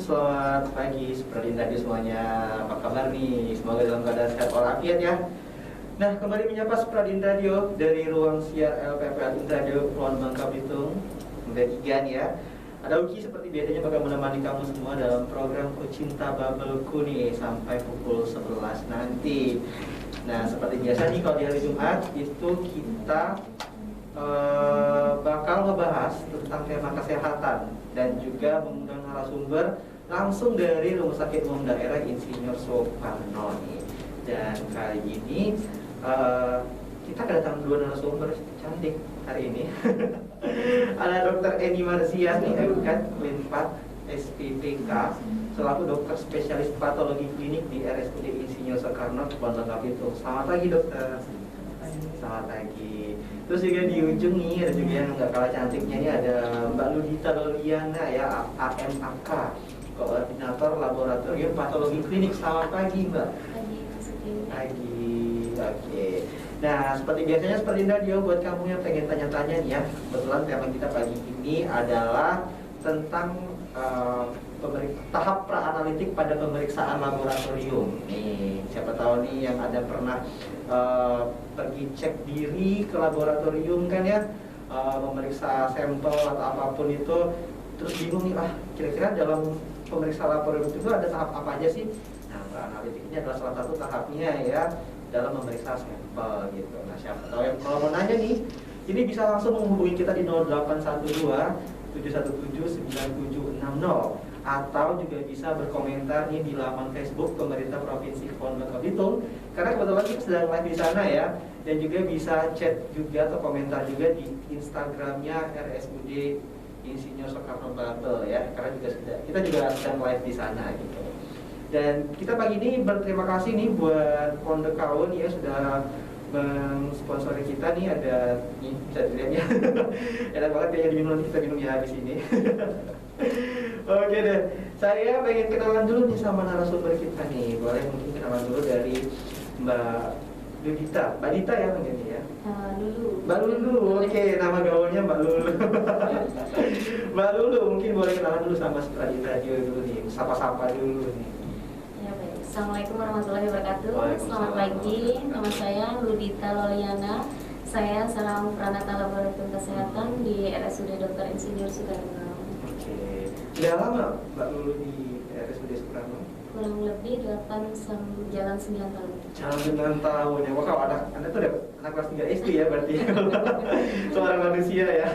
selamat pagi seperti tadi semuanya. Apa kabar nih? Semoga dalam keadaan sehat walafiat ya. Nah, kembali menyapa Supradin Radio dari ruang siar LPP Adin Radio Pulau Bangka Belitung. Udah 3 nih ya. Ada Uki seperti biasanya bakal menemani kamu semua dalam program Kucinta Babelku nih sampai pukul 11 nanti. Nah, seperti biasa nih kalau di hari Jumat itu kita bakal ngebahas tentang tema kesehatan dan juga mengundang narasumber langsung dari Rumah Sakit Umum Daerah Insinyur Soekarno nih. Dan kali ini kita kedatangan 2 narasumber cantik hari ini. Ada Dr. Eni Marziah nih, kan Linpat SPPK selaku dokter spesialis patologi klinik di RSUD Insinyur Soekarno Bangka Belitung. Selamat pagi dokter. Selamat pagi. Terus juga di ujung nih ada juga yang nggak kalah cantiknya nih, ada Mbak Ludita Loliana ya, AMAK, Koordinator Laboratorium Patologi Klinik. Selamat pagi Mbak. Pagi. Oke. Nah, seperti biasanya seperti radio buat kamu yang pengen tanya-tanya nih ya. Kebetulan tema kita pagi ini adalah tentang tahap praanalitik pada pemeriksaan laboratorium. Nih, siapa tahu nih yang ada pernah pergi cek diri ke laboratorium kan ya, memeriksa sampel atau apapun itu, terus bingung nih, kira-kira dalam pemeriksaan laboratorium itu ada tahap apa aja sih? Nah, praanalitik ini adalah salah satu tahapnya ya dalam memeriksa sampel gitu. Nah, siapa tahu yang kalau mau nanya nih, ini bisa langsung menghubungi kita di 0812 717 9760 atau juga bisa berkomentar nih di laman Facebook Pemerintah Provinsi Kepulauan Bangka Belitung, karena kebetulan kita sedang live di sana ya, dan juga bisa chat juga atau komentar juga di Instagramnya RSUD Insinyur Soekarno Babel ya, karena kita juga sedang live di sana gitu. Dan kita pagi ini berterima kasih nih buat Pondok Kaun ya sudah mensponsori kita nih, ada nih bisa dilihat ya. Enak banget kayaknya diminum, nanti kita minum ya habis ini. Oke deh, saya pengen kenalan dulu nih sama narasumber kita nih. Boleh mungkin kenalan dulu dari Mbak Ludita, Mbak Dita ya mungkin ya. Lulu. Mbak Lulu, oke, nama gaulnya Mbak Lulu. Mbak Lulu mungkin boleh kenalan dulu sama Supradin Radio dulu nih, sapa-sapa dulu nih. Ya, baik. Assalamualaikum warahmatullahi wabarakatuh. Selamat pagi, nama saya Ludita Loliana. Saya seorang peranata laboratorium kesehatan di RSUD Dr. Insinyur Soekarno. Oke, udah lama Mbak Lulu di RSUD Soekarno? Kurang lebih jalan 9 tahun. Jalan 9 tahun ya. Wah, kalau Anda tuh udah anak kelas 3 SD ya berarti. Seorang manusia ya.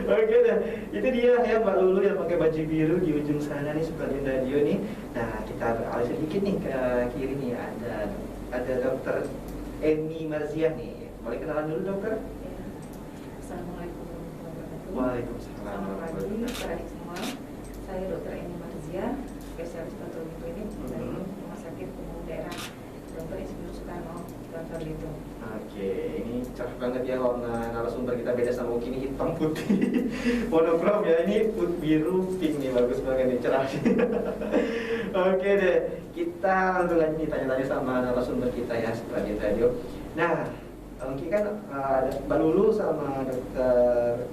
Oke deh, itu dia ya Mbak Lulu yang pakai baju biru di ujung sana nih Supradin Radio nih. Nah, kita beralih sedikit nih ke kiri nih, ada Dokter Eni Marziah nih. Boleh kenalan dulu dokter? Ya. Assalamualaikum warahmatullahi wabarakatuh. Waalaikumsalam. Selamat pagi para semua. Saya Dr. Eni Marziah, spesialis patologi klinik dari Rumah Sakit Umum Daerah Dr. Insinyur Soekarno Bangka Belitung. Oke, ini cerah banget ya warna narasumber kita, beda sama Uki, ini hitam putih monokrom ya, ini biru pink nih, bagus banget nih, cerah. Oke deh, kita langsung aja nih tanya-tanya sama narasumber kita ya Supradin Radio. Nah, Uki kan ada Mbak Lulu sama Dokter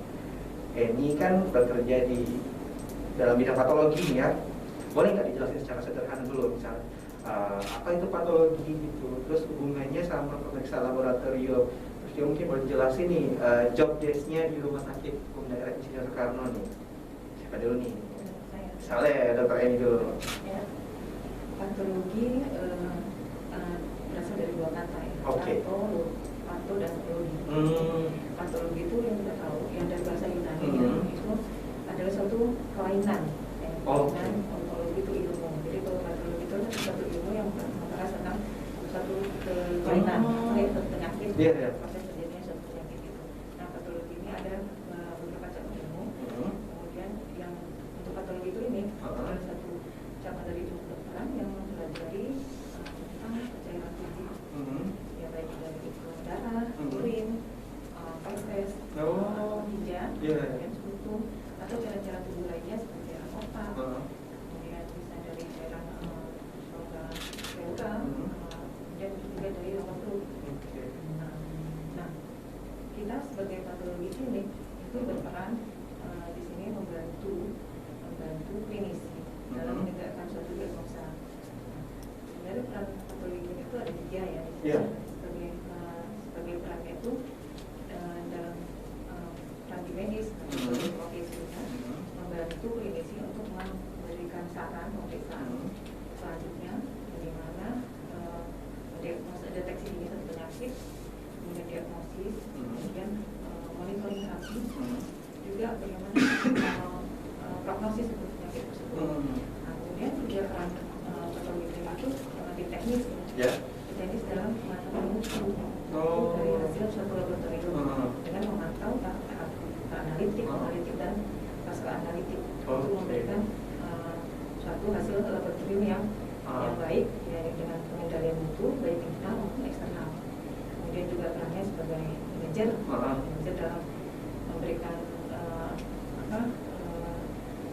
Eni kan bekerja di dalam bidang patologi ya. Boleh nggak dijelasin secara sederhana dulu, misalnya apa itu patologi gitu, terus hubungannya sama pemeriksaan laboratorium, terus dia mungkin boleh jelasin nih job desk-nya di Rumah Sakit Umum Daerah Insinyur Soekarno nih. Siapa dulu nih? Misalnya Dokter Eni dulu. Ya. Patologi berasal dari 2 kata ya. Oke. Pato dan patologi. Patologi itu yang kita tahu, yang dari bahasa Yunani itu adalah suatu kelainan. Kelainan, ontologi itu ilmu. Jadi kalau patologi itu adalah suatu ilmu yang membahas tentang suatu kelainan, penyakit, proses terjadinya suatu penyakit itu. Nah, patologi ini ada beberapa cabang ilmu. Kemudian yang untuk patologi itu ini adalah satu cabang dari ilmu kedokteran yang mempelajari tentang cairan tubuh. Ya, baik dari darah, urin, feses, ginjal, kemudian sekutu, atau cairan-cairan tubuh lainnya seperti cairan otak, kemudian bisa dari cairan rongga pleural, kemudian juga dari rongga perut. Nah, kita sebagai patologi klinik itu berperan di sini membantu membantu klinisi dalam menegakkan suatu diagnosa. Sebenarnya peran patologi itu ada 3 ya. Iya. Sebagai perannya itu dalam peran di medis, sebagai profesinya membantu klinisi untuk memberikan saran pemeriksaan selanjutnya bagaimana mendiagnosa deteksi dini satu penyakit, kemudian diagnosis, kemudian monitoring terapi, juga bagaimana prognosis untuk penyakit tersebut. Nah, kemudian juga peran patologi klinis itu di teknis ya. Teknis dalam memantau mutu dari hasil suatu laboratorium dengan memantau tahap analitik dan fase analitik untuk memberikan suatu hasil laboratorium yang baik ya, dengan pengendalian mutu baik internal maupun eksternal. Kemudian juga perannya sebagai manajer dalam memberikan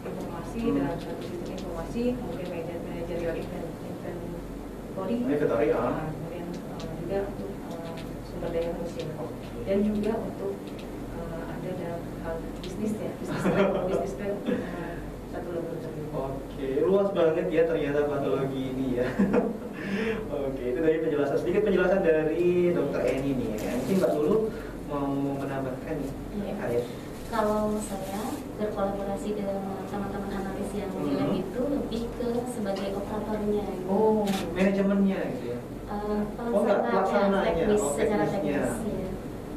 informasi dalam suatu sistem informasi, kemudian manajerial inventory, kemudian juga untuk sumber daya manusia dan juga untuk ada dalam hal bisnis ya, bisnis plan untuk satu laboratorium. Oke, luas banget ya ternyata patologi ini ya. Oke, itu dari sedikit penjelasan dari Dr. Eni nih ya. Mungkin Mbak Lulu mau menambahkan nih. Iya. Kalau saya berkolaborasi dengan teman-teman analis yang di lab itu lebih ke sebagai operatornya. Oh, manajemennya gitu ya. Pelaksananya, teknis, secara teknisnya. teknis ya.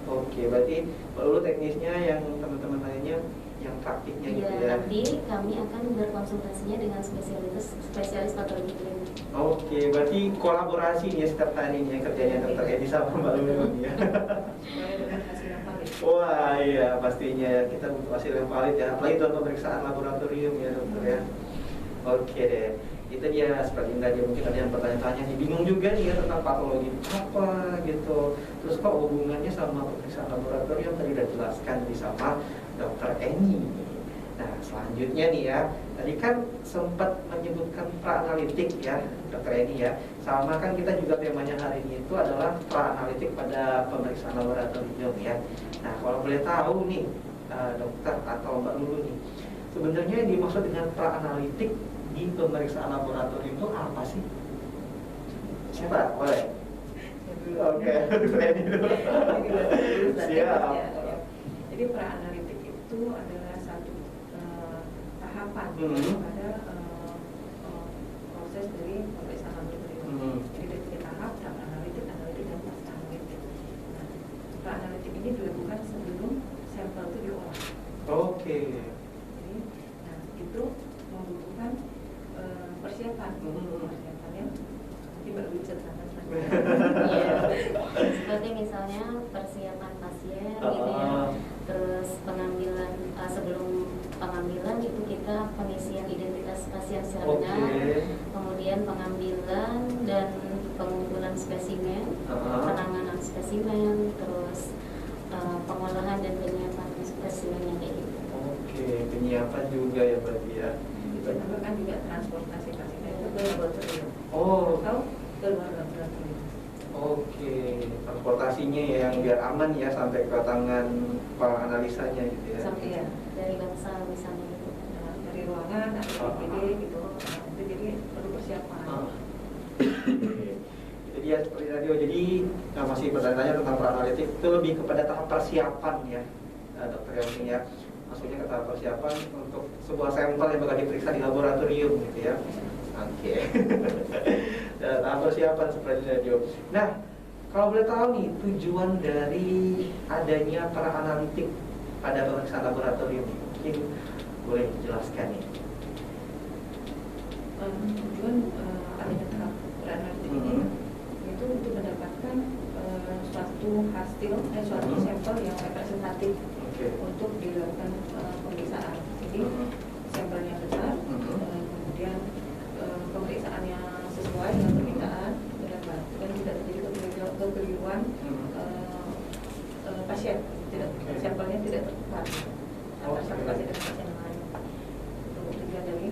Oke, berarti Mbak Lulu teknisnya, yang teman-teman lainnya yang praktiknya gitu ya. Nanti kami akan berkonsultasinya dengan spesialis patologi klinik. Oke, berarti kolaborasi nih ya setiap hari ini ya kerjanya Dr. Edi sama Mbak Lulu ya. Dengan hasil yang valid. Wah iya pastinya ya, kita butuh hasil yang valid ya, apalagi dalam pemeriksaan laboratorium ya dokter ya. Oke deh, itu dia seperti yang tadi mungkin ada yang bertanya-tanya nih, bingung juga nih ya tentang patologi apa gitu. Terus kok hubungannya sama pemeriksaan laboratorium tadi udah jelaskan di sama Dokter Eni. Nah selanjutnya nih ya, tadi kan sempat menyebutkan pra-analitik ya Dokter Eni ya. Sama kan kita juga temanya hari ini itu adalah pra-analitik pada pemeriksaan laboratorium ya. Nah kalau boleh tahu nih dokter atau Mbak Lulu nih, sebenarnya yang dimaksud dengan pra-analitik di pemeriksaan laboratorium itu apa sih? Siapa? Boleh? Oke, Dokter Eni dulu. Siap. Jadi pra-analitik itu adalah satu tahapan pada proses dari pemeriksaan laboratorium. Jadi ada 3 tahap analitik, dan post analitik. Nah, pra-analitik ini dilakukan sebelum sampel itu diolah. Oke. Jadi, nah itu membutuhkan persiapan. Persiapannya mungkin Mbak Lu ceritakan. Iya. Seperti misalnya persiapan pasien gitu ya. Terus pengambilan sebelum pengambilan itu kita pengisian identitas pasien secara benar, kemudian pengambilan dan pengumpulan spesimen, penanganan spesimen, terus pengolahan dan penyiapan spesimennya kayak gitu. Oke, penyiapan juga ya berarti ya. Ditambahkan juga transportasi pasien itu ke laboratorium. Atau ke luar laboratorium. Oke, transportasinya ya yang biar aman ya sampai ke tangan para analisanya gitu ya. Sampai ya dari bangsa misalnya gitu. Dari ruangan atau IPD gitu. Itu jadi perlu persiapan. Itu dia seperti tadi. Jadi masih bertanya tentang pra-analitik itu lebih kepada tahap persiapan ya, dokter yang ya. Maksudnya ke tahap persiapan untuk sebuah sampel yang bakal diperiksa di laboratorium gitu ya. Oke. Tahap persiapan seperti tadi. Nah, kalau boleh tahu nih tujuan dari adanya pra-analitik pada pemeriksaan laboratorium, mungkin boleh dijelaskan nih. Tujuan adanya tahap pra-analitik ini itu untuk mendapatkan suatu hasil, suatu sampel yang representatif untuk dilakukan pemeriksaan. Jadi sampelnya benar, kemudian pemeriksaan yang sesuai dengan permintaan dan tidak terjadi kekeliruan pasien, sampelnya tidak tertukar antara satu pasien dengan pasien yang lain. Untuk tujuan dari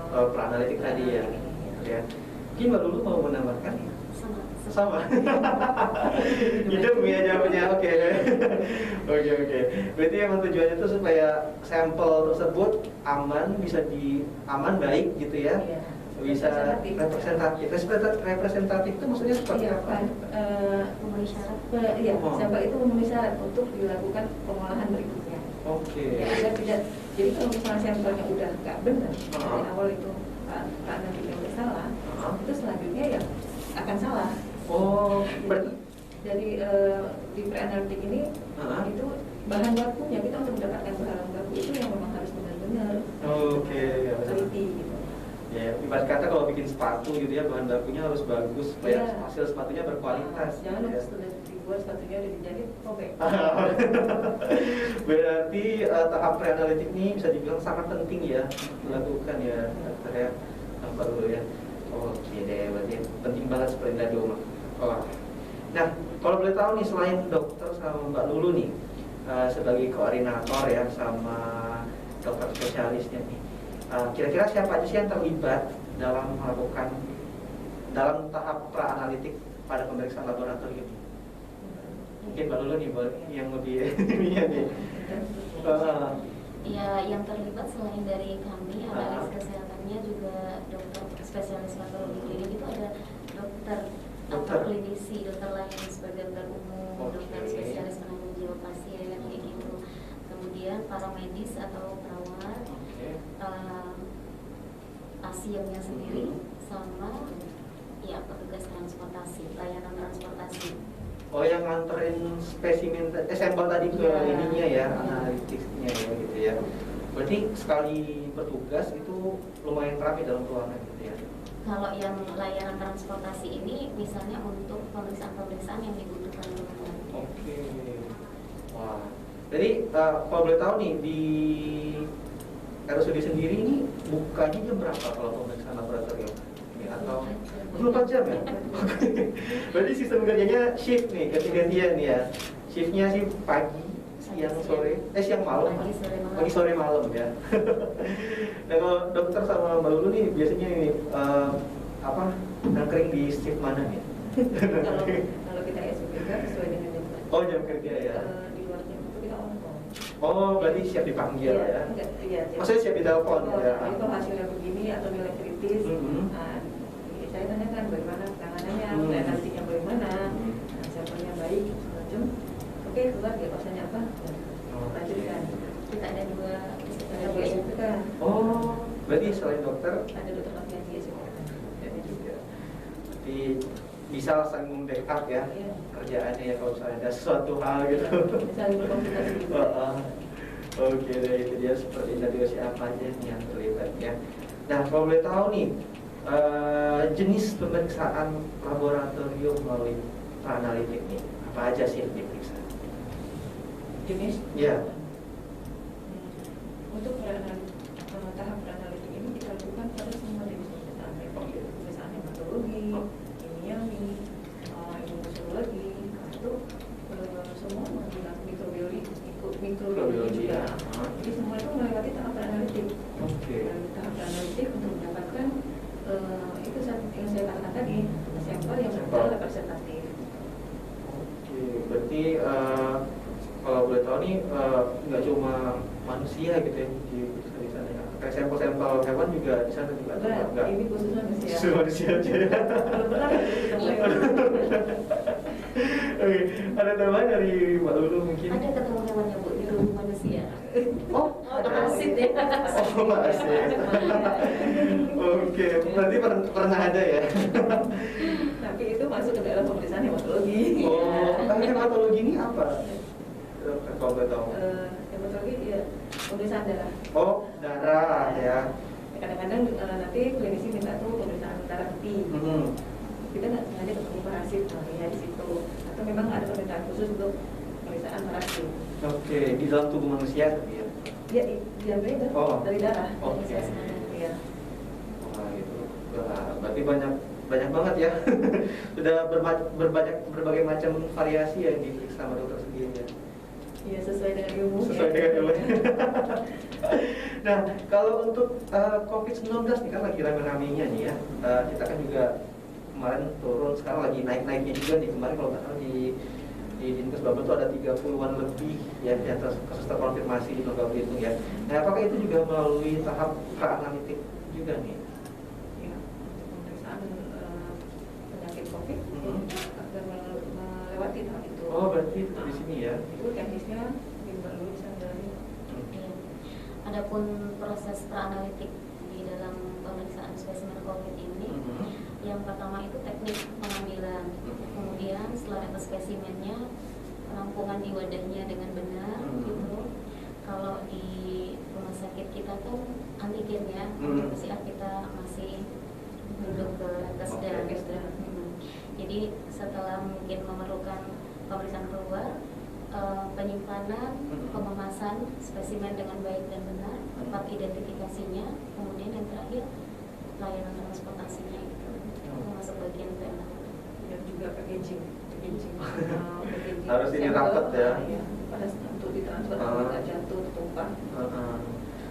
pra-analitik tadi ya. Mungkin Mbak Lulu mau menambahkan? Sama. Hidup ya jawabnya. Oke. Oke. Berarti emang tujuannya itu supaya sampel tersebut aman baik gitu ya. Iya. Bisa representatif. Representatif itu maksudnya seperti Iya, apa? Memenuhi syarat. Iya, Oh. sampel itu memenuhi syarat untuk dilakukan pengolahan berikutnya. Oke. Ya, agar tidak. Jadi kalau misalnya sampelnya udah nggak benar dari Ah. awal itu Pak nantinya udah salah, itu selanjutnya ya akan salah. Oh, berarti Dari di pre-analitik ini itu bahan bakunya kita untuk mendapatkan bahan baku itu yang memang harus benar-benar oke, ya benar. teliti gitu. Ya, ibarat kata kalau bikin sepatu gitu ya, bahan bakunya harus bagus supaya Iya. hasil sepatunya berkualitas. Jangan gitu ya. sudah dibuat sepatunya udah dijahit robek. Berarti tahap pre-analitik ini bisa dibilang sangat penting ya dilakukan ya, dokter ya, apa dulu ya. Oke deh, berarti penting banget seperti tadi Oma. Oh. Nah, kalau boleh tahu nih selain dokter sama Mbak Lulu nih sebagai koordinator ya sama dokter spesialisnya nih, kira-kira siapa aja sih yang terlibat dalam melakukan dalam tahap pra-analitik pada pemeriksaan laboratorium? Mungkin Mbak Lulu nih yang lebih ininya nih. Ya, yang terlibat selain dari kami, analis kesehatannya juga dokter spesialis patologi klinik itu ada dokter klinisi, dokter lain sebagai dokter umum, dokter spesialis penanggung jawab pasien kayak gitu. Kemudian para medis atau perawat, pasiennya sendiri, sama ya petugas transportasi, layanan transportasi. Oh, yang nganterin spesimen sampel tadi ke Iya. ininya ya, analitiknya ya gitu ya. Berarti sekali bertugas itu lumayan ramai dalam ruangan gitu ya. Kalau yang layanan transportasi ini misalnya untuk pemeriksaan-pemeriksaan yang dibutuhkan teman-teman. Oke. Wah. Jadi kalau boleh tahu nih di RSUD sendiri ini bukanya jam berapa kalau pemeriksaan laboratorium? Ini atau 24 jam ya? Oke. Berarti sistem kerjanya shift nih, ganti-gantian ya. Shiftnya sih pagi, siang, sore, siang malam. Pagi, sore, malam ya. Nah kalau dokter sama Mbak Lulu nih biasanya ini nangkring di shift mana nih? Kalau kita SUPK sesuai dengan jam kerja. Oh, jam kerja ya. Di luar jam itu kita on call. Oh, berarti siap dipanggil ya? Iya. Maksudnya siap ditelepon ya? Jadi kalau hasilnya begini atau nilai kritis, Mhm. saya tanyakan bagaimana penanganannya, Mhm. dan nantinya bagaimana, Mhm. sampelnya baik, semacam. Oke, keluar diagnosanya apa? Lanjutkan. Kita ada dua Ada SUPK. Oh, berarti selain dokter Ada dokter latihan di SUPK. ini juga. Berarti bisa saling membackup ya Iya. kerjaannya ya kalau misalnya ada sesuatu hal gitu. Saling berkonsultasi juga. Oke deh, itu dia seperti tadi siapa aja nih yang terlibat ya. Nah kalau boleh tahu nih jenis pemeriksaan laboratorium melalui pra-analitik nih apa aja sih yang diperiksa? Jenis? Iya. Untuk tahap pre-analitik ini kita lakukan pada semua jenis pemeriksaan, Oke. pemeriksaan hematologi, kimiawi, imunologi, itu semua menggunakan mikrobiologi juga. Jadi semua itu melewati tahap pre-analitik. Oke. Dan tahap pre-analitik untuk mendapatkan itu yang saya katakan tadi, sampel yang betul representatif. Oke, berarti kalau boleh tahu nih nggak cuma manusia gitu ya di sana ya. Kayak sampel-sampel hewan juga di sana juga atau enggak? Ini khusus manusia. Khusus manusia aja. Belum pernah ketemu yang Oke, ada tambahan dari Mbak Lulu mungkin? Ada ketemu hewannya Bu di rumah manusia. Oh, Parasit ya. Oh, masih. Oke, berarti pernah ada ya? Tapi itu masuk ke dalam pemeriksaan hematologi. Oh, hematologi ini apa? Kalau boleh tahu. Hematologi ya pemeriksaan darah. Oh, darah ya. Kadang-kadang nanti klinisi minta tuh pemeriksaan darah henti. Kita nggak sengaja ketemu parasit, ya di situ. Atau memang ada permintaan khusus untuk pemeriksaan parasit. Oke, di dalam tubuh manusia tapi ya. Dia diambil dari darah. Oke. Iya. Wah, itu berarti banyak banget ya. Sudah berbagai macam variasi yang diperiksa sama dokter sendiri ya. Iya, sesuai dengan ilmu. Sesuai dengan ilmu. Nah, kalau untuk COVID-19 nih kan lagi rame-ramenya nih ya. Kita kan juga kemarin turun, sekarang lagi naik-naiknya juga nih. Kemarin kalau nggak salah di di Dinkes Babel itu ada 30-an lebih ya yang kasus terkonfirmasi di Bangka Belitung ya. Nah, apakah itu juga melalui tahap pra-analitik juga nih? Ya, pemeriksaan penyakit COVID akan melewati tahap itu. Oh, berarti di sini ya? Itu teknisnya melalui sandari. Adapun proses pra-analitik di dalam pemeriksaan spesimen COVID ini, yang pertama itu teknik pengambilan, kemudian setelah dapat spesimennya, penampungan di wadahnya dengan benar, gitu. Kalau di rumah sakit kita tuh antigen ya, untuk PCR kita masih duduk ke kesda. Jadi setelah mungkin memerlukan pemeriksaan keluar, penyimpanan, pememasan spesimen dengan baik dan benar, tempat identifikasinya, kemudian yang terakhir layanan transportasinya itu masuk bagian PNA. Dan juga packaging harus ini rapet ya. Ya, pada untuk ditransfer tidak jatuh, tumpah.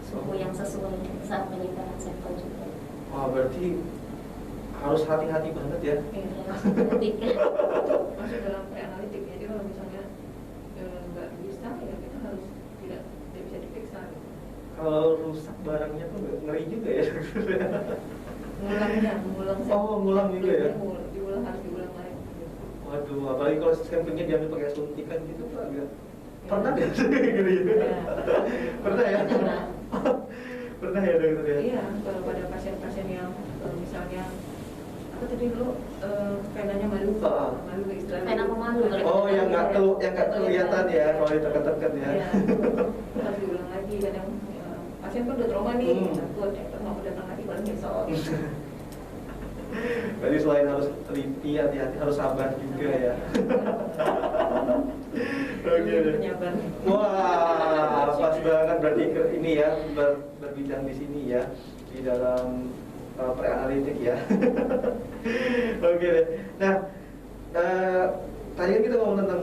Suhu yang sesuai saat penyimpanan sampel juga. Oh, berarti harus hati-hati banget ya. Masuk dalam pre-analitik. Jadi kalau misalnya nggak bisa, ya kita harus tidak bisa diperiksa. Kalau rusak barangnya tuh ngeri juga ya. Mengulang. Oh, ngulang juga ya. Diulang, harus diulang lagi. Waduh, apalagi kalau sampelnya diambil pakai suntikan gitu tuh agak pernah deh gitu. Pernah ya? Pernah ya dokter ya? Iya, kalau pada pasien-pasien yang misalnya apa tadi dulu penanya malu istilahnya. Pena pemalu. Oh, yang nggak kelihatan ya kalau ditekan-tekan ya. Iya, harus diulang lagi. Kadang pasien kan udah trauma nih, takut dokter mau datang lagi paling besok. Berarti selain harus teliti, hati-hati, harus sabar juga ya. Oke. Penyabar. Wah, pas banget berarti ini ya berbincang di sini ya di dalam pre-analitik ya. Oke deh. Nah, tadi kan kita ngomong tentang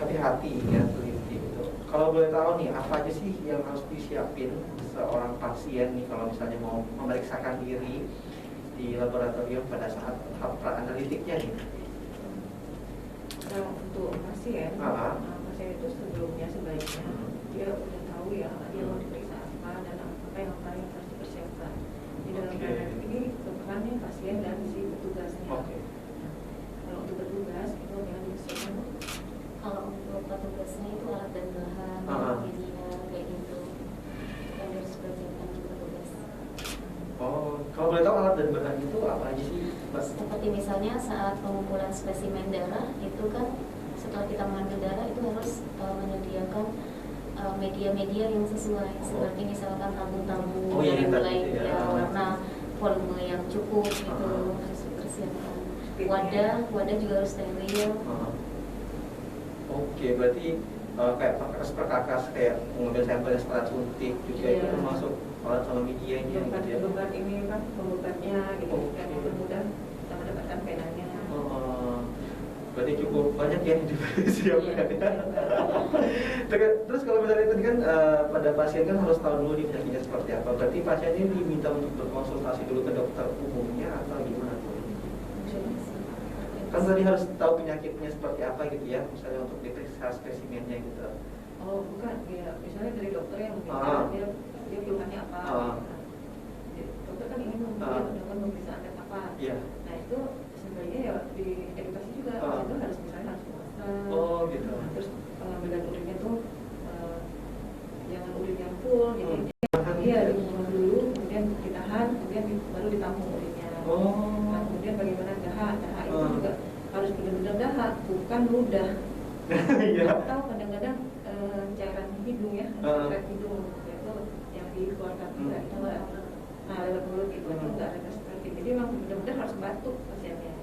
hati-hati ya, teliti gitu. Kalau boleh tahu nih, apa aja sih yang harus disiapin seorang pasien nih kalau misalnya mau memeriksakan diri di laboratorium pada saat tahap pra-analitiknya nih? Kalau untuk pasien, pasien itu sebelumnya sebaiknya dia udah tahu ya dia mau diperiksa apa dan apa yang harus dipersiapkan. Di dalam pre-analitik ini perannya pasien dan si petugasnya. Nah, kalau untuk petugas itu yang disiapkan. Kalau untuk petugasnya itu alat dan bahan, media kayak gitu yang harus dipersiapkan untuk petugas. Oh, kalau boleh tahu alat dan bahan itu apa aja sih, Mas? Seperti misalnya saat pengumpulan spesimen darah itu kan setelah kita mengambil darah itu harus menyediakan media-media yang sesuai, seperti misalkan tabung-tabung yang mulai warna volume yang cukup itu harus dipersiapkan. Wadah juga harus steril. Oke, berarti kayak perkakas kayak mengambil sampelnya setelah suntik juga itu termasuk alat sama medianya gitu ya. Beban ini kan pembebannya gitu kan mudah kita mendapatkan penanya. Berarti cukup banyak ya yang dipersiapkan. Terus kalau misalnya tadi kan pada pasien kan harus tahu dulu dia penyakitnya seperti apa. Berarti pasien ini diminta untuk berkonsultasi dulu ke dokter umumnya atau gimana tuh? Kan tadi harus tahu penyakitnya seperti apa gitu ya, misalnya untuk diperiksa spesimennya gitu. Oh bukan, ya misalnya dari dokter yang dia keluhannya apa. Dokter kan ingin melakukan pemeriksaan dan apa. Nah itu sebenarnya ya di edukasi juga itu harus misalnya harus puasa. Oh gitu. Nah, terus pengambilan urinnya tuh jangan urin yang full, jadi iya dibuang dulu, kemudian ditahan, kemudian baru ditampung urinnya. Nah kemudian bagaimana dahak itu juga harus benar-benar dahak, bukan ludah. Atau kadang-kadang cairan hidung ya, cairan hidung itu yang dikeluarkan tidak itu lewat mulut itu nggak ada seperti. Jadi memang benar-benar harus batuk pasiennya.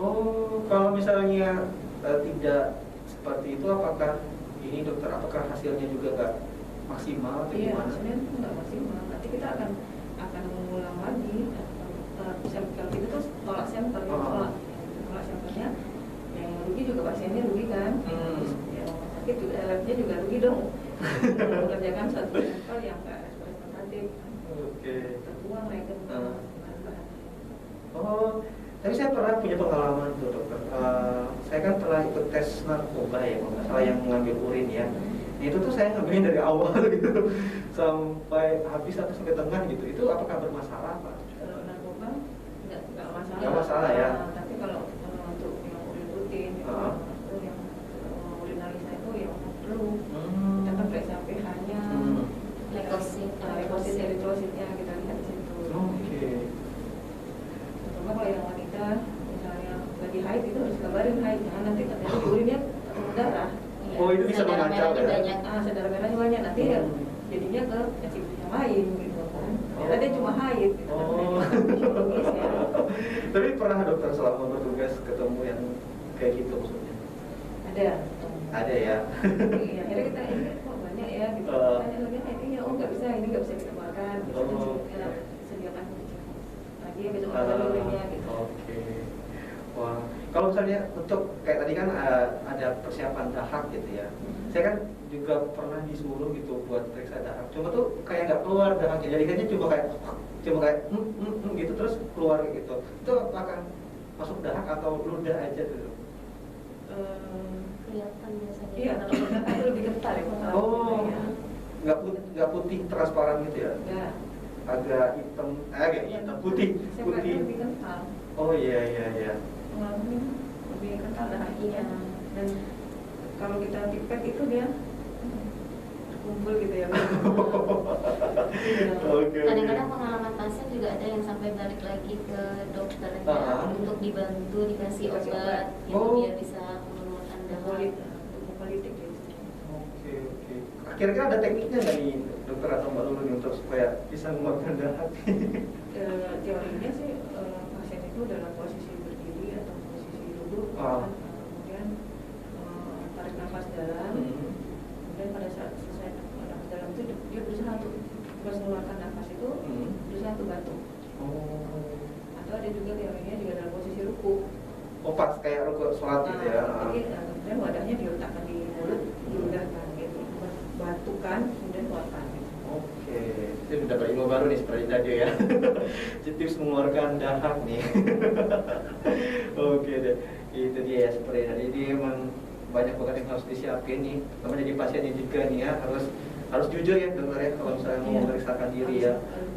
Oh, kalau misalnya tidak seperti itu, apakah ini dokter, apakah hasilnya juga nggak maksimal atau iya, gimana? Iya, hasilnya nggak maksimal. Nanti kita akan mengulang lagi. Kalau kita tuh tolak sampel, tolak sampelnya, yang rugi juga pasiennya rugi kan. Ya, rumah sakit juga, labnya juga rugi dong. Mengerjakan satu sampel yang nggak representatif. Oke. Terbuang regen. Oh, Tapi saya pernah punya pengalaman tuh dokter. Saya kan pernah ikut tes narkoba ya, kalau nggak salah yang mengambil urin ya. Nah, itu tuh saya ngambilin dari awal gitu sampai habis atau sampai tengah gitu. Itu apakah bermasalah Pak? Kalau narkoba nggak masalah. Nggak masalah ya. Tapi kalau untuk yang urin rutin, itu yang urinalis itu yang perlu. Kita kan periksa pH-nya, leukosit, eritrositnya kita lihat di situ. Oke. Terutama kalau yang wanita, misalnya lagi haid itu harus kabarin haid, jangan nanti katanya di urinnya ketemu darah. Oh, itu bisa mengacau ya? Saudara merahnya banyak, nanti ya jadinya ke penyakit yang lain gitu kan. Padahal dia cuma haid gitu kan. Biologis ya. Tapi pernah dokter selama bertugas ketemu yang kayak gitu maksudnya? Ada. Ada ya? Iya, akhirnya kita ini kok banyak ya gitu. Tanya lagi, ini oh nggak bisa, ini nggak bisa kita makan. Bisa ya, sediakan lagi ya besok makan urinnya gitu. Oke. Wah, kalau misalnya untuk kayak tadi kan ada persiapan dahak gitu ya. Saya kan juga pernah disuruh gitu buat periksa dahak. Cuma tuh kayak nggak keluar dahaknya. Jadi cuma kayak gitu terus keluar gitu. Itu apakah masuk dahak atau ludah aja tuh? Kelihatan biasanya. Iya, kalau dahak itu lebih kental ya. Oh, nggak putih transparan gitu ya? Enggak. Agak hitam, agak hitam putih. Putih lebih kental. Oh iya. Pengaruhnya lebih kental dahaknya. Dan kalau kita pipet itu dia kumpul gitu ya. Kadang-kadang pengalaman pasien juga ada yang sampai balik lagi ke dokternya untuk dibantu dikasih obat yang biar bisa menurunkan dahak. Politik gitu. Oke. Kira-kira ada tekniknya nggak nih dokter atau Mbak Lulu nih untuk supaya bisa menguatkan dahak? Teorinya sih pasien itu dalam posisi berdiri atau posisi duduk, kemudian tarik nafas dalam, kemudian pada saat selesai nafas dalam itu dia berusaha untuk terus mengeluarkan nafas itu, berusaha untuk batuk. Atau ada juga teorinya juga dalam posisi ruku. Oh, pas kayak ruku sholat gitu ya? Jadi kemudian wadahnya diletakkan di mulut, diudahkan gitu, batukan, kemudian keluarkan. Oke, itu dapat ilmu baru nih seperti tadi ya. Tips mengeluarkan dahak nih. Oke deh, itu dia ya seperti tadi. Jadi emang banyak banget yang harus disiapin nih. Sama jadi pasiennya juga nih ya, harus jujur ya dokter ya kalau misalnya mau memeriksakan diri ya. Harus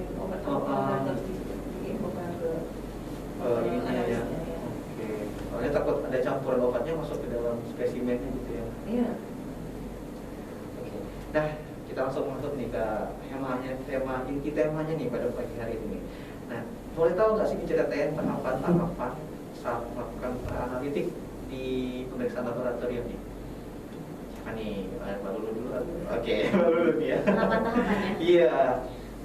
diinfokan ke ini ya. Oke, soalnya takut ada campuran obatnya masuk ke dalam spesimennya gitu ya. Iya. Oke, nah kita langsung masuk nih ke inti temanya nih pada pagi hari ini. Nah, boleh tahu nggak sih diceritain tahapan-tahapan saat melakukan analitik di pemeriksaan laboratorium nih? Nih, Mbak Lulu dulu. Oke, Mbak Lulu nih ya. Tahapan-tahapannya? Iya.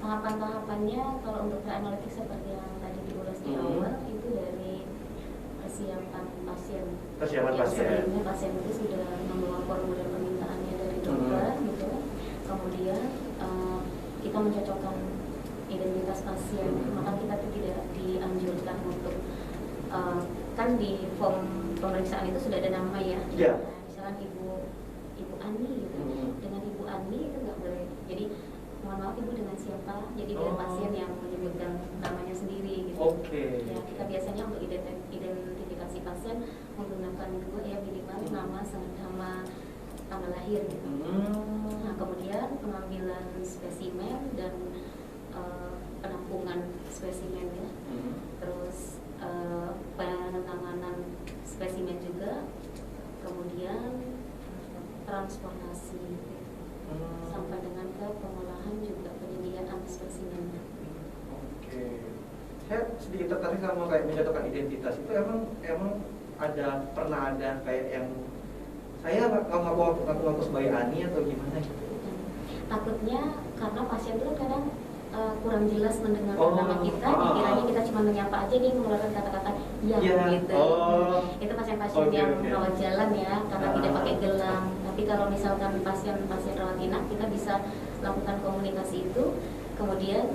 Tahapan-tahapannya kalau untuk analitik seperti yang tadi diulas di awal itu dari persiapan pasien. Persiapan pasien. Sebelumnya pasien itu sudah membawa formulir permintaannya dari dokter gitu. Kemudian kita mencocokkan identitas pasien, maka kita tidak dianjurkan untuk kan di form pemeriksaan itu sudah ada nama ya. Yeah. Misalkan Ibu Ani gitu. Dengan Ibu Ani itu nggak boleh. Jadi mohon maaf Ibu dengan siapa? Jadi biar pasien yang menyebutkan namanya sendiri gitu. Oke. Ya, kita biasanya untuk identifikasi pasien menggunakan dua ya, minimal nama sama tanggal lahir gitu. Nah, kemudian pengambilan spesimen dan penampungan spesimen ya. Terus penanganan spesimen juga, kemudian transportasi sampai dengan ke pengolahan juga penyediaan spesimennya. Oke. Saya sedikit tertarik sama kayak mencocokkan identitas itu emang pernah ada kayak yang saya ngaku sebagai Ani atau gimana gitu? Takutnya karena pasien itu kadang kurang jelas mendengar nama kita, dikiranya kita cuma menyapa aja, dia mengeluarkan kata-kata gitu. Itu pasien-pasien yang rawat jalan ya, karena tidak pakai gelang. Tapi kalau misalkan pasien rawat inap, kita bisa lakukan komunikasi itu. Kemudian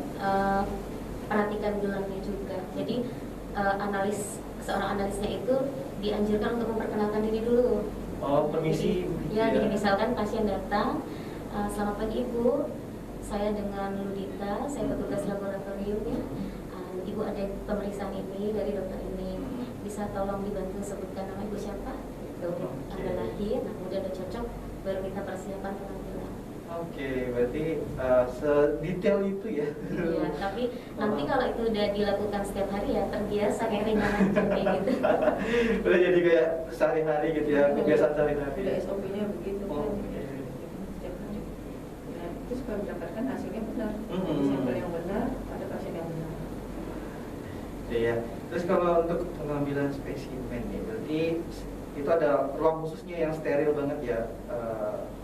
perhatikan gelangnya juga. Jadi seorang analisnya itu dianjurkan untuk memperkenalkan diri dulu. Permisi. Jadi misalkan pasien datang, selamat pagi Ibu, saya dengan Ludita, saya petugas laboratorium ya. Ibu ada pemeriksaan ini dari dokter ini. bisa tolong dibantu sebutkan nama ibu siapa, tanggal lahir, nah kemudian udah cocok baru kita persiapan pengambilan. Oke, berarti sedetail itu ya. Iya, tapi nanti kalau itu udah dilakukan setiap hari ya terbiasa kayak ringan aja kayak gitu. Udah jadi kayak sehari-hari gitu ya, kebiasaan sehari-hari. Udah SOP-nya begitu kan. Oke. Setiap hari. Nah, itu supaya mendapatkan hasilnya benar. Mm-mm. Sampel yang benar, pada pasien yang benar. Iya. Terus kalau untuk pengambilan spesimen nih, berarti itu ada ruang khususnya yang steril banget ya,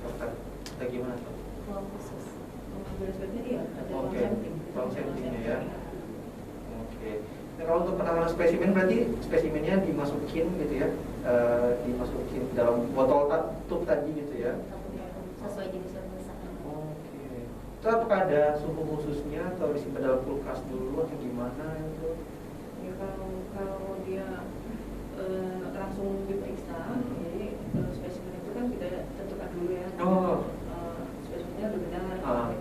dokter? Atau gimana tuh? Ruang khusus. Pengambilan spesimen iya, ada ruang Oke, sampling. ruang sampling ya. Oke. Nah, kalau untuk penanganan spesimen berarti spesimennya dimasukin gitu ya, dimasukin dalam botol tutup tadi gitu ya. Sesuai jenis pemeriksaan. Oke. Itu apakah ada suhu khususnya atau disimpan dalam kulkas dulu atau gimana itu? Ya kalau dia langsung diperiksa, jadi spesimen itu kan kita tentukan dulu ya. Oh. Spesimennya udah benar,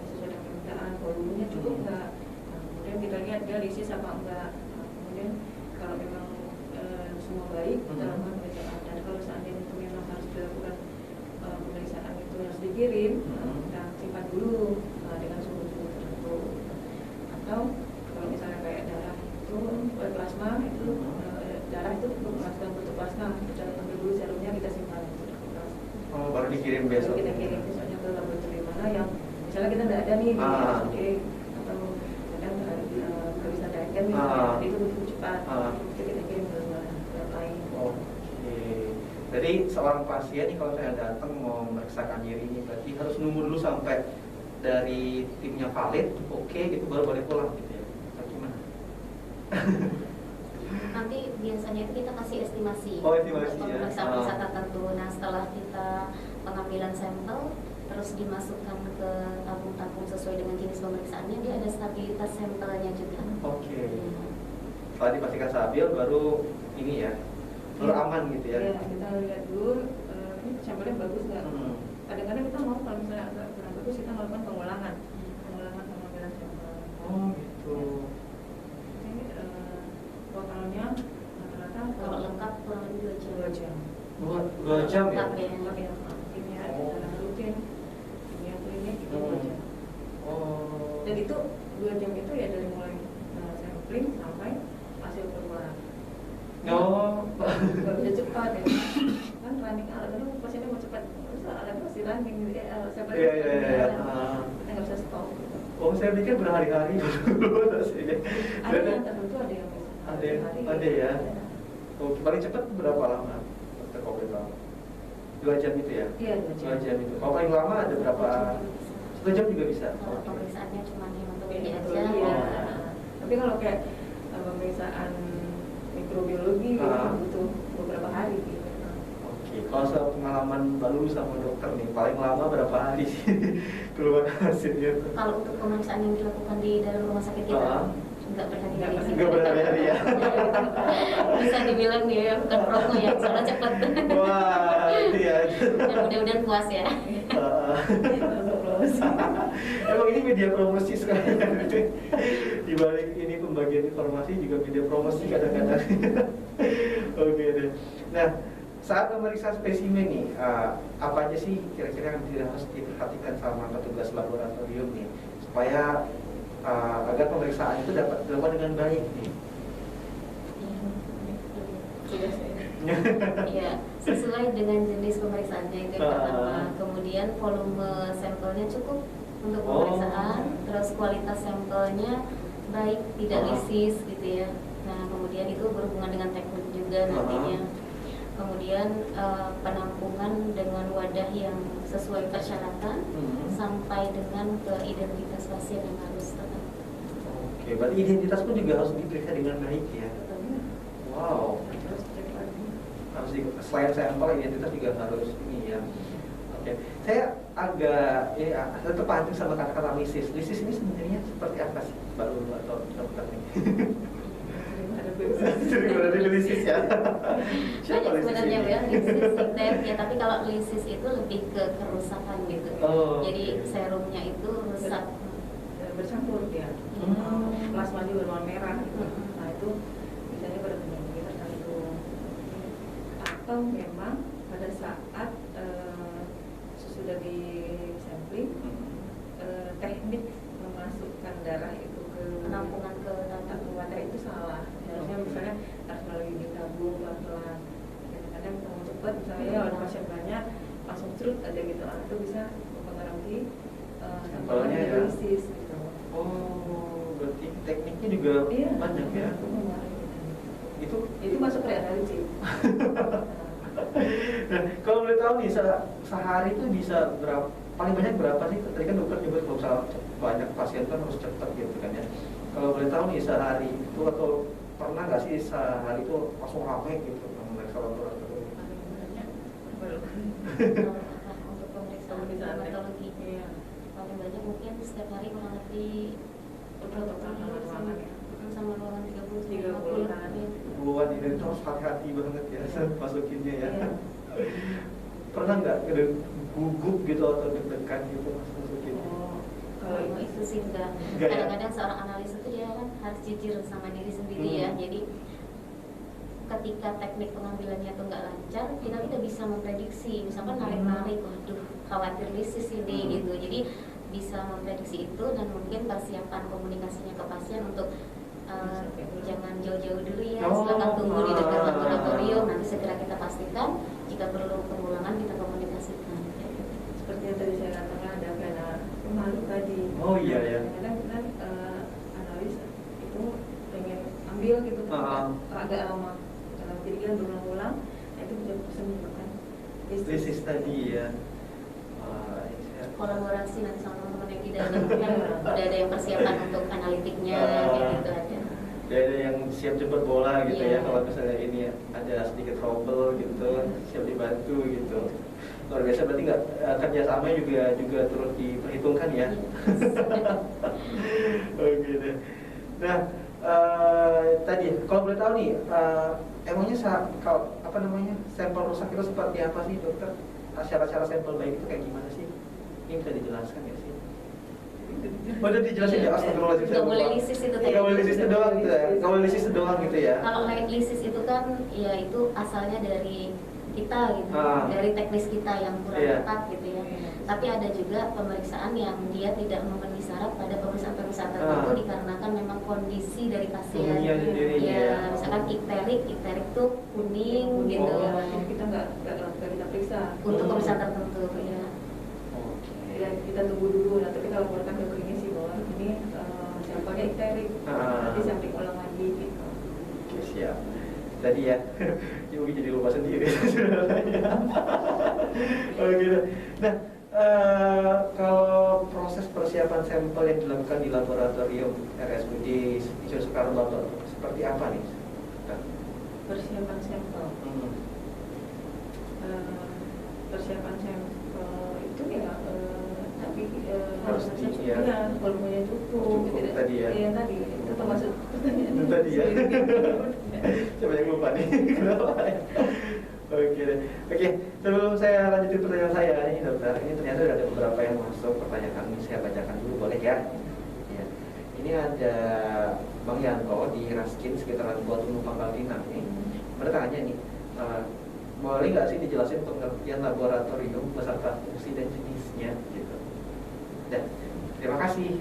sesuai dengan permintaan, volumenya cukup nggak. Nah, kemudian kita lihat dia lisis apa enggak. Nah, kemudian kalau memang semua baik, kita lakukan pemeriksaan. Dan kalau seandainya itu memang harus dilakukan pemeriksaan itu harus dikirim, kita simpan dulu dengan suhu-suhu tertentu. Atau kalau misalnya kayak darah itu plasma itu darah itu bentuk plasma, kita ambil dulu serumnya kita simpan itu di kulkas. Oh, baru dikirim besok. Kita kirim misalnya ke laboratorium mana yang misalnya kita nggak ada nih di RSUD atau kadang nggak bisa direct misalnya itu butuh cepat, itu kita kirim ke lab lain. Oke. Jadi seorang pasien nih kalau saya datang mau memeriksakan diri ini berarti harus nunggu dulu sampai dari timnya valid, oke gitu baru boleh pulang gitu ya. Atau gimana? Nanti biasanya itu kita kasih estimasi, Oh, estimasi untuk ya. pemeriksaan tertentu. Nah setelah kita pengambilan sampel terus dimasukkan ke tabung-tabung sesuai dengan jenis pemeriksaannya, dia ada stabilitas sampelnya juga. Oke. Setelah dipastikan stabil baru ini ya, baru aman gitu ya. Ya kita lihat dulu ini sampelnya bagus nggak. Kadang-kadang kita mau kalau misalnya agak kurang bagus kita melakukan pengulangan pengambilan sampel. Oh gitu. Ini totalnya rata-rata Kalau lengkap kurang lebih 2 jam. 2 jam ya? Lengkap ya. Lengkap ya. Kimia dalam rutin, kimia klinik itu 2 jam. Oh. Dan itu 2 jam itu ya dari mulai sampling sampai hasil keluar. Oh. Nggak bisa cepat ya. Kan running alat itu pasiennya mau cepat, terus alatnya masih running gitu ya. Sampelnya Iya. kita nggak bisa stop. Gitu. Oh, saya pikir berhari-hari dulu hasilnya. Ada yang tertentu ada yang bisa. Ada ya. Oh, paling cepat berapa lama? Dokter kalau boleh tahu. 2 jam itu ya? Iya, 2 jam itu. Kalau paling lama ada berapa? 1 jam juga bisa. Kalau pemeriksaannya cuma hematologi aja. Iya. Tapi kalau kayak pemeriksaan mikrobiologi itu butuh beberapa hari gitu. Oke, kalau sepengalaman baru sama dokter nih, paling lama berapa hari sih keluar hasilnya? Kalau untuk pemeriksaan yang dilakukan di dalam rumah sakit kita nggak berhari-hari sih. Nggak berhari-hari ya? Bisa dibilang dia bukan promo ya, soalnya cepet. Wah, itu ya. Dan mudah-mudahan puas ya. Emang ini media promosi sekali. Di balik ini pembagian informasi juga media promosi kadang-kadang. Oke deh. Nah, saat memeriksa spesimen nih, apa aja sih kira-kira yang harus diperhatikan sama petugas laboratorium nih supaya agar pemeriksaan itu dapat dilakukan dengan baik nih? Iya, sesuai dengan jenis pemeriksaannya itu yang pertama. Kemudian volume sampelnya cukup untuk pemeriksaan, terus kualitas sampelnya baik, tidak lisis gitu ya. Nah, kemudian itu berhubungan dengan teknik juga nantinya. Kemudian penampungan dengan wadah yang sesuai persyaratan sampai dengan ke identitas pasien yang harus tetap. Oke, berarti identitas pun juga harus diperiksa dengan baik ya. Wow. Harus selain sampel identitas juga harus ini ya. Oke, saya agak terpancing sama kata-kata lisis. Lisis ini sebenarnya seperti apa sih, Mbak Lulu atau dokter nih? Sering berada di lisis ya. Banyak sebenarnya ya lisis, ya, tapi kalau lisis itu lebih ke kerusakan gitu. Jadi serumnya itu rusak. Bercampur ya. Plasma juga berwarna merah gitu. Nah itu biasanya pada penyakit tertentu. atau memang pada saat sesudah di sampling teknik memasukkan darah itu ke penampungan ke tabung wadah itu salah. Harusnya misalnya harus melalui ditabung pelan-pelan. Kadang-kadang terlalu cepat, misalnya kalau pasien banyak langsung cerut aja gitu, itu bisa mempengaruhi sampelnya ya. hidrolisis gitu. Oh, berarti tekniknya juga banyak ya. Itu masuk ke analisis. Nah, kalau boleh tahu nih sehari itu bisa berapa, paling banyak berapa sih? Tadi kan dokter nyebut kalau misalnya banyak pasien kan harus cepat gitu kan ya. Kalau boleh tahu nih sehari itu atau pernah nggak sih sehari itu langsung ramai gitu memeriksa laboratorium? Untuk pemeriksaan dermatologi paling banyak mungkin setiap hari kurang lebih sama ruangan 30 kan. Puluhan ini itu harus hati-hati banget ya masukinnya ya. Pernah nggak gugup gitu atau deg-degan gitu masukin? Kalau itu sih enggak. Kadang-kadang seorang analis itu dia kan harus jujur sama diri sendiri ya. Jadi ketika teknik pengambilannya itu nggak lancar, kita tidak bisa memprediksi. Misalkan narik-narik, waduh khawatir lisis ini gitu. Jadi bisa memprediksi itu dan mungkin persiapan komunikasinya ke pasien untuk jangan jauh-jauh dulu ya, silakan tunggu di dekat laboratorium, nanti segera kita pastikan, jika perlu pengulangan kita komunikasikan. Seperti yang tadi saya katakan ada pena pemalu tadi. Oh iya ya. Kadang-kadang analis itu pengen ambil gitu, agak lama. Jadi kan berulang-ulang, itu bisa menyebabkan lisis tadi ya. Kolaborasi nanti sama teman-teman yang di dalam kan udah ada yang persiapan untuk analitiknya kayak gitu aja. Ada yang siap jemput bola gitu ya, kalau misalnya ini ada sedikit trouble gitu, siap dibantu gitu. Luar biasa, berarti nggak kerjasama juga turut diperhitungkan ya. Oke deh. Nah tadi kalau boleh tahu nih, emangnya kalau sampel rusak itu seperti apa sih dokter? Syarat-syarat sampel baik itu kayak gimana sih? Ini bisa dijelaskan ya sih? Udah dijelasin ya, astagfirullahaladzim. Nggak boleh lisis itu tadi. Nggak boleh lisis itu doang gitu ya? Nggak boleh lisis itu doang gitu ya? Kalau lisis itu kan, ya itu asalnya dari kita gitu, dari teknis kita yang kurang tepat gitu ya. Tapi ada juga pemeriksaan yang dia tidak memenuhi syarat pada pemeriksaan tertentu dikarenakan memang kondisi dari pasien. Ya, misalkan ikterik tuh kuning gitu. Kita nggak kita periksa. Untuk pemeriksaan tertentu ya. Ya, kita tunggu dulu, nanti kita laporkan ke klinisi bahwa ini sampelnya ikterik, nanti sampling ulang lagi gitu. Oke, siap. Tadi ya, Yogi jadi lupa sendiri. Oke. Nah, kalau proses persiapan sampel yang dilakukan di laboratorium RSUD Ismail Soekarno-Batok seperti apa nih? Persiapan sampel. Persiapan sampel itu ya tapi harus volumenya cukup tadi ya. Iya tadi itu termasuk pertanyaan itu tadi ya. Coba yang lupa nih. Oke, sebelum saya lanjutin pertanyaan saya ini dokter, ini ternyata ada beberapa yang masuk pertanyaan ini, saya bacakan dulu boleh ya? Ya. Ini ada Bang Yanto di Raskin sekitaran Buatunu Pangkal Pinang nih. Bertanya nih, boleh nggak sih dijelasin pengertian laboratorium beserta fungsi dan jenisnya gitu? Dan terima kasih.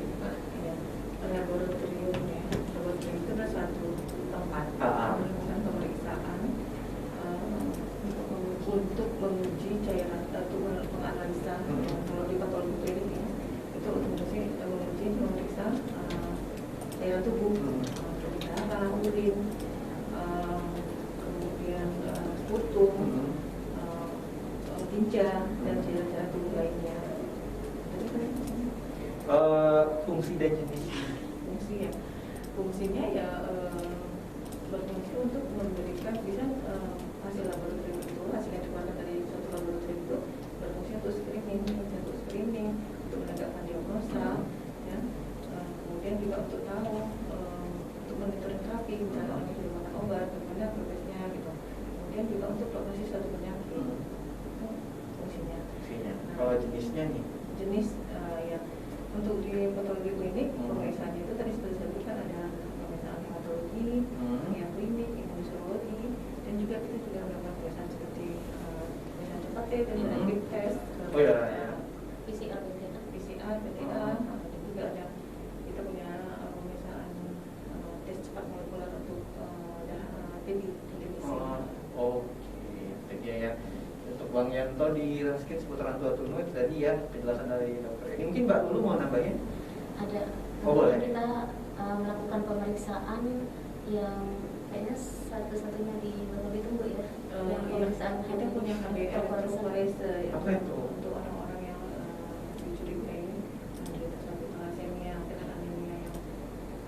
Laboratorium itu adalah suatu tempat pemeriksaan untuk menguji cairan atau menganalisa kalau di patologi klinik ya, itu untuk menguji memeriksa cairan tubuh, darah, urin, kemudian sputum, tinja dan cairan tubuh lainnya. Fungsi dan jenis. Fungsinya ya berfungsi untuk memberikan bisa hasil laboratorium itu, hasil yang dikeluarkan dari satu laboratorium itu berfungsi untuk screening, untuk menegakkan diagnosa, ya. Kemudian juga untuk tahu untuk monitoring terapi, misalnya orang yang sudah makan obat, bagaimana progresnya gitu. Kemudian juga untuk prognosis suatu penyakit, itu fungsinya. Kalau jenisnya nih? Jenis ya. Untuk di patologi klinik, pemeriksaannya itu tadi sudah disebutkan ada pemeriksaan hematologi, kimia klinik, imunisologi, dan juga kita juga melakukan pemeriksaan seperti UKT dan rapid test. Oh ya, ya. PCR BPA. PCR, BTA, dan juga ada kita punya pemeriksaan tes cepat molekuler untuk TB. Oke, jadi ya. Untuk Bang Yanto di Raskin seputaran Tua Tunu itu tadi ya penjelasan dari dokter. Ini mungkin Mbak dulu mau nambahin? Ada. Oh, boleh. Kita melakukan pemeriksaan yang kayaknya satu-satunya di Bangka Belitung Bu ya. Yang pemeriksaan kita punya HbA electrophoresis Apa itu? untuk orang-orang yang dicurigai menderita suatu thalassemia dengan anemia yang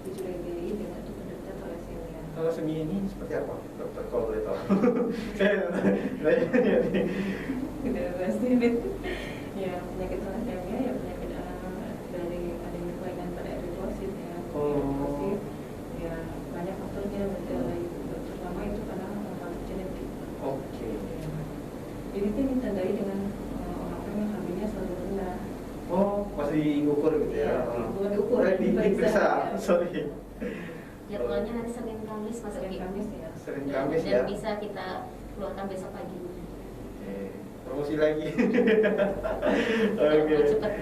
dicurigai dengan itu menderita thalassemia. Thalassemia ini seperti apa, dokter, kalau boleh tahu? Saya Tidak pasti ya penyakit thalassemia ya penyakit dari adanya kelainan pada eritrosit ya. Eritrosit ya banyak faktornya, terutama itu karena faktor genetik. Oke. Jadi itu ditandai dengan orang-orang yang HB-nya selalu rendah. Oh, masih diukur gitu ya? Bukan diukur, diperiksa. Sorry. Jadwalnya nanti Senin Kamis Mas Senin Egi. Kamis ya. Senin Kamis Dan ya. bisa kita keluarkan besok pagi. Promosi lagi. Oke. Cepat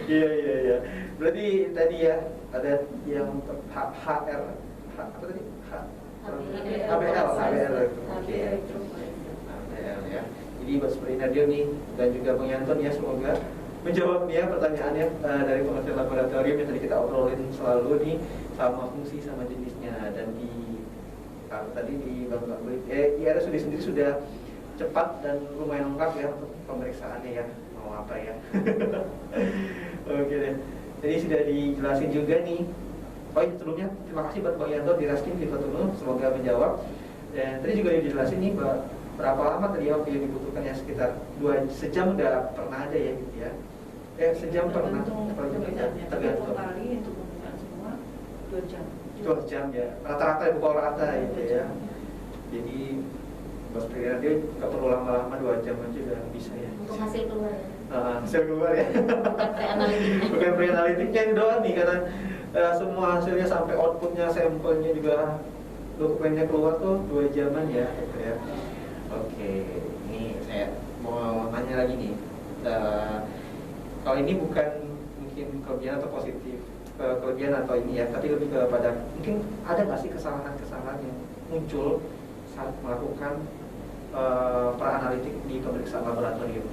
Iya. Berarti tadi ya ada yang HR, apa tadi? HBL itu. HBL ya. Jadi buat seperti Nadia nih dan juga Bang Yanton ya, semoga menjawab ya pertanyaannya dari pengertian laboratorium yang tadi kita obrolin selalu nih, sama fungsi sama jenisnya. Dan di tadi di Bangka Belitung IRSUD sendiri sudah cepat dan lumayan lengkap ya untuk pemeriksaannya ya, mau apa ya. Oke deh, jadi sudah dijelasin juga nih. Oh iya, sebelumnya terima kasih buat Bang Yanto di Raskin di Tunu, semoga menjawab. Dan tadi juga dijelasin nih berapa lama tadi waktu yang dibutuhkan ya, sekitar 2 sejam udah pernah ada ya gitu ya. Sejam pernah, tergantung. Kali untuk pemeriksaan semua 2 jam. 2 jam ya, rata-rata ya, pukul rata gitu ya. Jadi bos pilihan dia nggak perlu lama-lama, 2 jam aja udah bisa ya. Untuk hasil keluar ya. Hasil keluar ya. Bukan pre-analitiknya. Bukan pre-analitiknya ini doang nih, karena semua hasilnya sampai outputnya, sampelnya juga dokumennya keluar tuh 2 jaman ya gitu ya. Oke, ini saya mau nanya lagi nih. Kalau ini bukan mungkin kelebihan atau positif, kelebihan atau ini ya, tapi lebih kepada mungkin ada nggak sih kesalahan-kesalahan yang muncul saat melakukan pra-analitik di pemeriksaan laboratorium?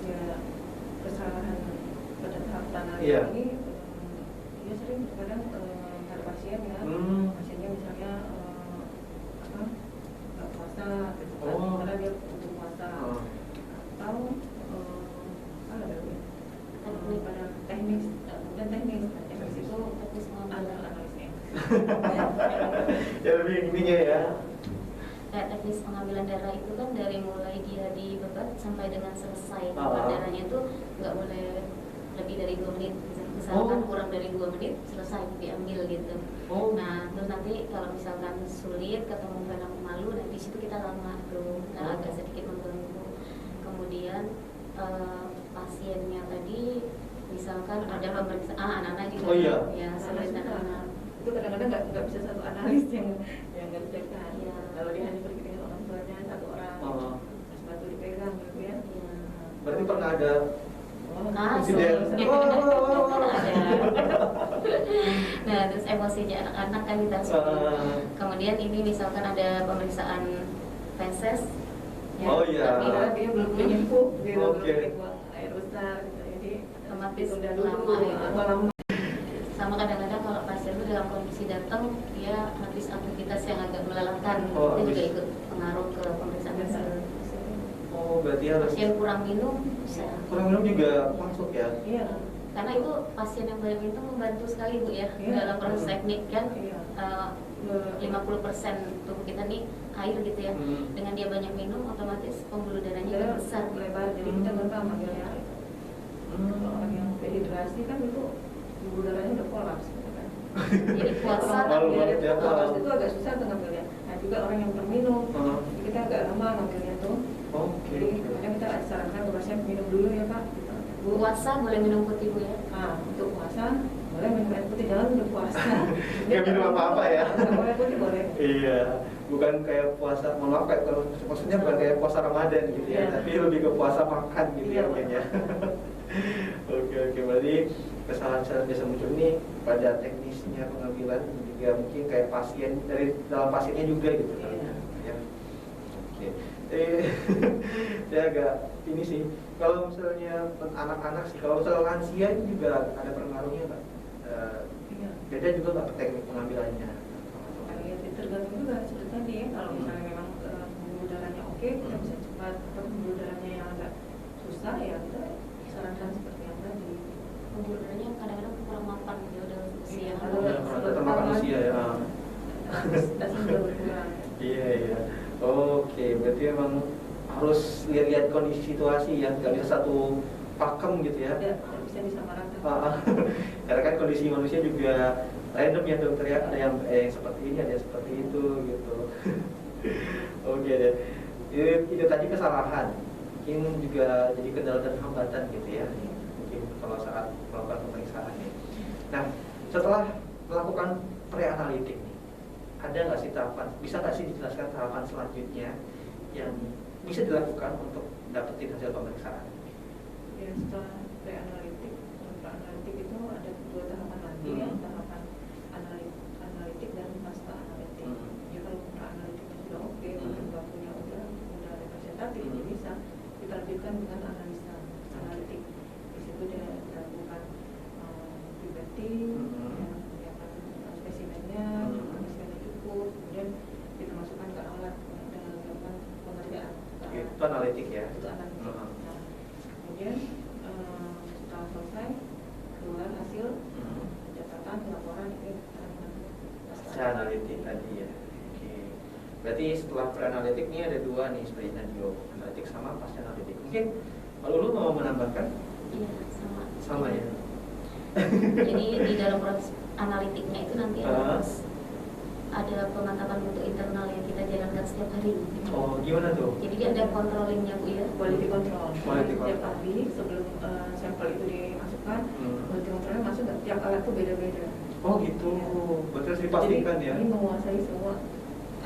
Ya, kesalahan pada tahap analitik Iya. ini dia sering terkadang pada pasien ya, pasiennya misalnya nggak puasa gitu kan, karena dia butuh puasa atau pada teknis dan teknis itu Teknis analisnya. Ya lebih intinya ya. Teknis pengambilan darah itu kan dari mulai dia dibebat sampai dengan selesai pengambilan darahnya itu nggak boleh lebih dari 2 menit. Misalkan kurang dari 2 menit selesai diambil gitu. Nah terus nanti kalau misalkan sulit ketemu vena pemalu, dan di situ kita lama tuh, agak sedikit mengganggu. Kemudian pasiennya tadi misalkan ada pemeriksaan anak-anak juga ya, sulit anak-anak. Itu kadang-kadang nggak bisa satu analis yang nggak dicekkan. Ya. Kalau dia hanya pergi dengan orang tuanya, 1 orang, sepatu dipegang gitu ya. Berarti pernah ada insiden. Ada. Nah terus emosinya anak-anak kan kita kemudian ini misalkan ada pemeriksaan feses ya, tapi dia belum menyentuh, dia belum buang air besar gitu. Jadi otomatis udah lama ya. lama. Sama kadang-kadang kalau pasien itu dalam kondisi datang dia habis aktivitas yang agak melelahkan, itu juga ikut pengaruh ke pemeriksaan feses. Berarti harus Pasien kurang minum bisa. Kurang minum juga masuk ya? Iya. Karena itu pasien yang banyak minum membantu sekali Bu ya, dalam proses teknik kan. 50% tubuh kita nih air gitu ya. Dengan dia banyak minum otomatis pembuluh darahnya juga besar, lebar. Jadi kita gampang manggilnya. Kalau orang yang dehidrasi kan itu pembuluh darahnya udah kolaps gitu kan. Jadi puasa itu agak susah tuh ngambilnya. Nah juga orang yang terminum, kita agak lama ngambilnya tuh. Jadi kadang kita sarankan ke pasien minum dulu ya Pak. Puasa boleh minum putih Bu ya? Nah untuk puasa boleh minum air putih, jangan udah puasa. Nggak minum apa-apa ya? Minum air putih boleh. Iya, bukan kayak puasa, mohon maaf kayak kalau maksudnya bukan kayak puasa Ramadan gitu ya, Iya. tapi lebih ke puasa makan gitu Iya, ya mungkin ya. Oke, berarti kesalahan-kesalahan biasa muncul ini pada teknisnya pengambilan juga mungkin kayak pasien dari dalam pasiennya juga gitu kan. Iya. Ya. Oke. Saya agak ini sih, kalau misalnya anak-anak sih, kalau misalnya lansia ini juga ada pengaruhnya nggak? Iya. Beda juga nggak teknik pengambilannya? Ya, tergantung juga seperti tadi ya, kalau misalnya memang pembuluh darahnya oke, kita bisa cepat. Atau pembuluh darahnya yang agak susah ya kita sarankan seperti yang tadi. Pembuluh darahnya kadang-kadang kurang mapan gitu udah usia. Iya, Kan kalau Udah termakan usia ya. dasar sudah berkurang. Iya. Oke, berarti emang harus lihat-lihat kondisi situasi ya, nggak bisa satu pakem gitu ya. Tidak bisa disamaratakan. Karena kan kondisi manusia juga random ya dokter ya, ada yang seperti ini, ada yang seperti itu gitu. Oke deh, itu tadi kesalahan, mungkin juga jadi kendala dan hambatan gitu ya, mungkin kalau saat melakukan pemeriksaan nih. Nah, setelah melakukan pre-analitik nih, ada nggak sih tahapan, bisa nggak sih dijelaskan tahapan selanjutnya yang bisa dilakukan untuk dapetin hasil pemeriksaan? Ya, setelah pre-analitik, pra-analitik itu ada 2 tahapan lagi ya, tahapan analitik dan pasca analitik. Ya kalau pra-analitiknya sudah oke, bakunya udah representatif, jadi bisa diterapkan dengan analisa analitik. Di situ dia dilakukan pipetting, menyiapkan spesimennya, spesimennya cukup, kemudian kita masukkan ke alat dengan melakukan pengerjaan. Itu analitik ya? Itu analitik. Nah, kemudian setelah selesai keluar hasil catatan laporan itu pasca analitik tadi ya. Oke. Berarti setelah pre-analitik ini ada 2 nih seperti tadi, analitik sama pasca analitik. Mungkin Pak Lulu mau menambahkan? Iya, sama. Sama ya. Jadi di dalam proses analitiknya itu nanti harus ada pemantapan untuk internal yang kita jalankan setiap hari. Oh, gimana tuh? Jadi dia ada controllingnya Bu ya. quality control. Quality Setiap control. hari sebelum sampel itu dimasukkan, quality controlnya masuk nggak? Tiap alat itu beda-beda. Oh gitu. Berarti harus dipastikan Jadi, ya. ini menguasai semua.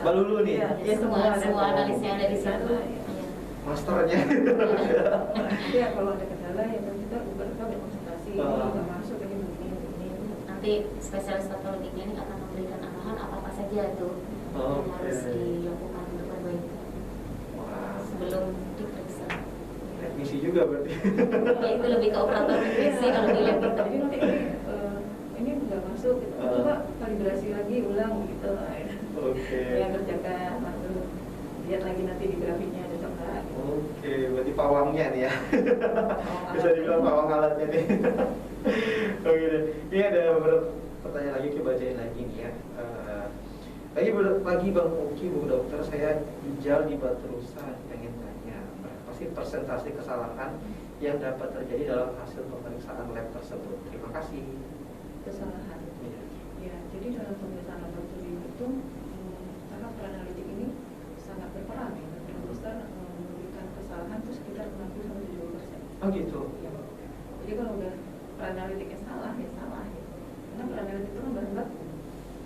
Mbak Lulu nih? Iya, Ya, semua ada. analis yang ada di situ. Iya. Iya. Masternya. Nanti ya kalau ada kendala ya kan kita berkonsultasi. Ini nggak masuk ini begini. Nanti spesialis patologinya ini akan memberikan arahan apa-apa saja itu yang harus dilakukan untuk perbaikan Wah, sebelum diperiksa. teknisi juga berarti. Ya itu lebih ke operator teknisi kalau di lab itu. Jadi nanti ini nggak masuk, gitu. Coba kalibrasi lagi ulang gitu. Oke. Ya kerjakan, lalu lihat lagi nanti di grafiknya ada enggak. Oke, berarti pawangnya nih ya. Bisa dibilang pawang alatnya nih. Oke deh. Ini ada beberapa pertanyaan lagi, coba bacain lagi nih ya. Lagi Bang Uki, Bu Dokter, saya ginjal di batu rusa, pengen tanya berapa sih persentase kesalahan yang dapat terjadi dalam hasil pemeriksaan lab tersebut? Terima kasih. Kesalahan. Iya. Ya, jadi dalam pemeriksaan laboratorium itu karena peranalitik ini sangat berperan ya, berperan besar memberikan kesalahan itu sekitar 60-70%. Oh gitu. Ya. Jadi kalau udah peranalitiknya salah ya salah ya. Karena peranalitik itu kan bahan baku.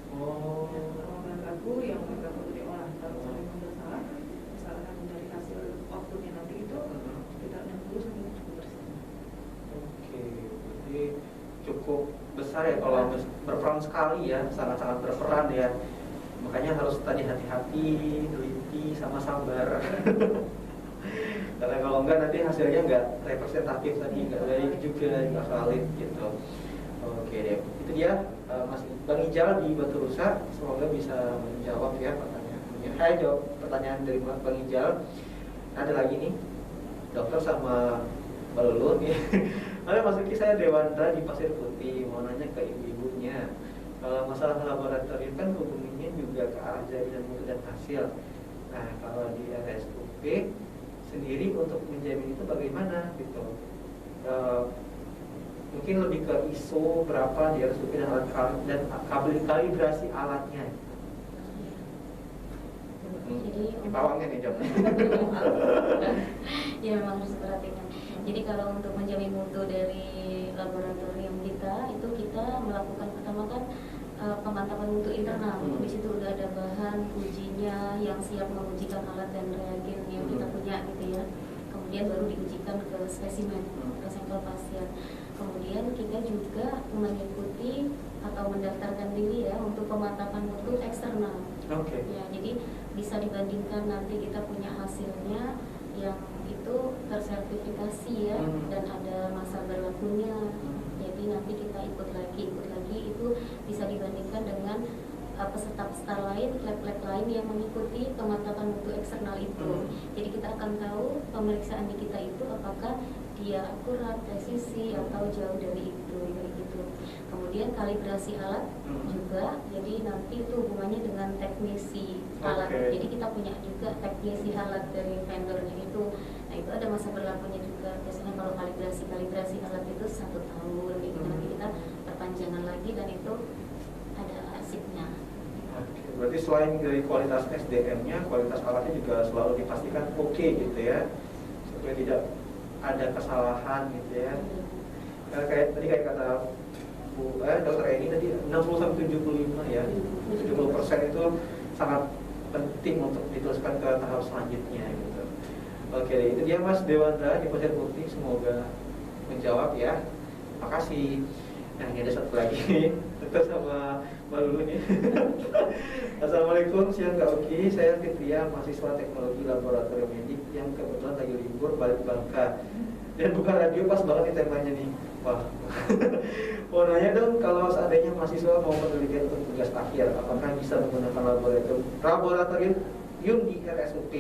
Oh. Ya, kalau bahan baku yang bahan baku itu diolah, kalau memang udah salah, kesalahan dari hasil outputnya nanti itu sekitar 60-70%. Oke, jadi cukup besar ya kalau berperan sekali ya, sangat-sangat berperan ya. Makanya harus tadi hati-hati, teliti, sama sabar. Karena kalau enggak nanti hasilnya enggak representatif tadi, enggak baik juga, enggak valid gitu. Oke deh, itu dia Mas Bang Ijal di Batu Rusa, semoga bisa menjawab ya pertanyaannya. Jawab pertanyaan dari Bang Ijal. Ada lagi nih, dokter sama Mbak Lulu nih. Lalu Mas Uki, saya Dewandra di Pasir Putih, mau nanya ke ibu-ibunya. Kalau masalah laboratorium kan hubungannya juga ke arah jaminan mutu dan hasil. Nah, kalau di RSUP sendiri untuk menjamin itu bagaimana gitu? Mungkin lebih ke ISO berapa di RSUP dan alat dan kalibrasi alatnya. Jadi Di pawangnya nih jawabnya. Ya memang harus diperhatikan. Jadi kalau untuk menjamin mutu dari laboratorium kita itu kita melakukan pertama kan pemantapan mutu internal. Di situ udah ada bahan ujinya yang siap mengujikan alat dan reagen yang kita punya gitu ya. Kemudian baru diujikan ke spesimen, ke sampel pasien. Kemudian kita juga mengikuti atau mendaftarkan diri ya untuk pemantapan mutu eksternal. Ya, jadi bisa dibandingkan nanti kita punya hasilnya yang itu tersertifikasi ya dan ada masa berlakunya. Jadi nanti kita ikut lagi itu bisa dibandingkan dengan peserta-peserta lain, lab-lab lain yang mengikuti pemantapan mutu eksternal itu. Jadi kita akan tahu pemeriksaan di kita itu apakah dia akurat, presisi atau jauh dari itu, kayak gitu. Kemudian kalibrasi alat juga, jadi nanti itu hubungannya dengan teknisi alat. Jadi kita punya juga teknisi alat dari vendornya itu. Nah itu ada masa berlakunya juga. Biasanya kalau kalibrasi alat itu 1 tahun, gitu. Nanti kita perpanjangan lagi dan itu ada arsipnya. Berarti selain dari kualitas SDM-nya, kualitas alatnya juga selalu dipastikan oke gitu ya, supaya tidak ada kesalahan gitu ya. Kayak kata dokter Eni tadi 60-75 ya, 70% itu sangat penting untuk diteruskan ke tahap selanjutnya gitu. Oke, itu dia Mas Dewandra di Pasir Putih, semoga menjawab ya. Makasih. Nah ini ada satu lagi, dekat sama Mbak Lulu nih. Assalamualaikum, siang Kak Oki. Saya Fitria, mahasiswa teknologi laboratorium medik yang kebetulan lagi libur balik Bangka. Dan buka radio pas banget nih temanya nih. Wah. Mau nanya dong, kalau seandainya mahasiswa mau penelitian untuk tugas akhir, apakah bisa menggunakan laboratorium di RSUP?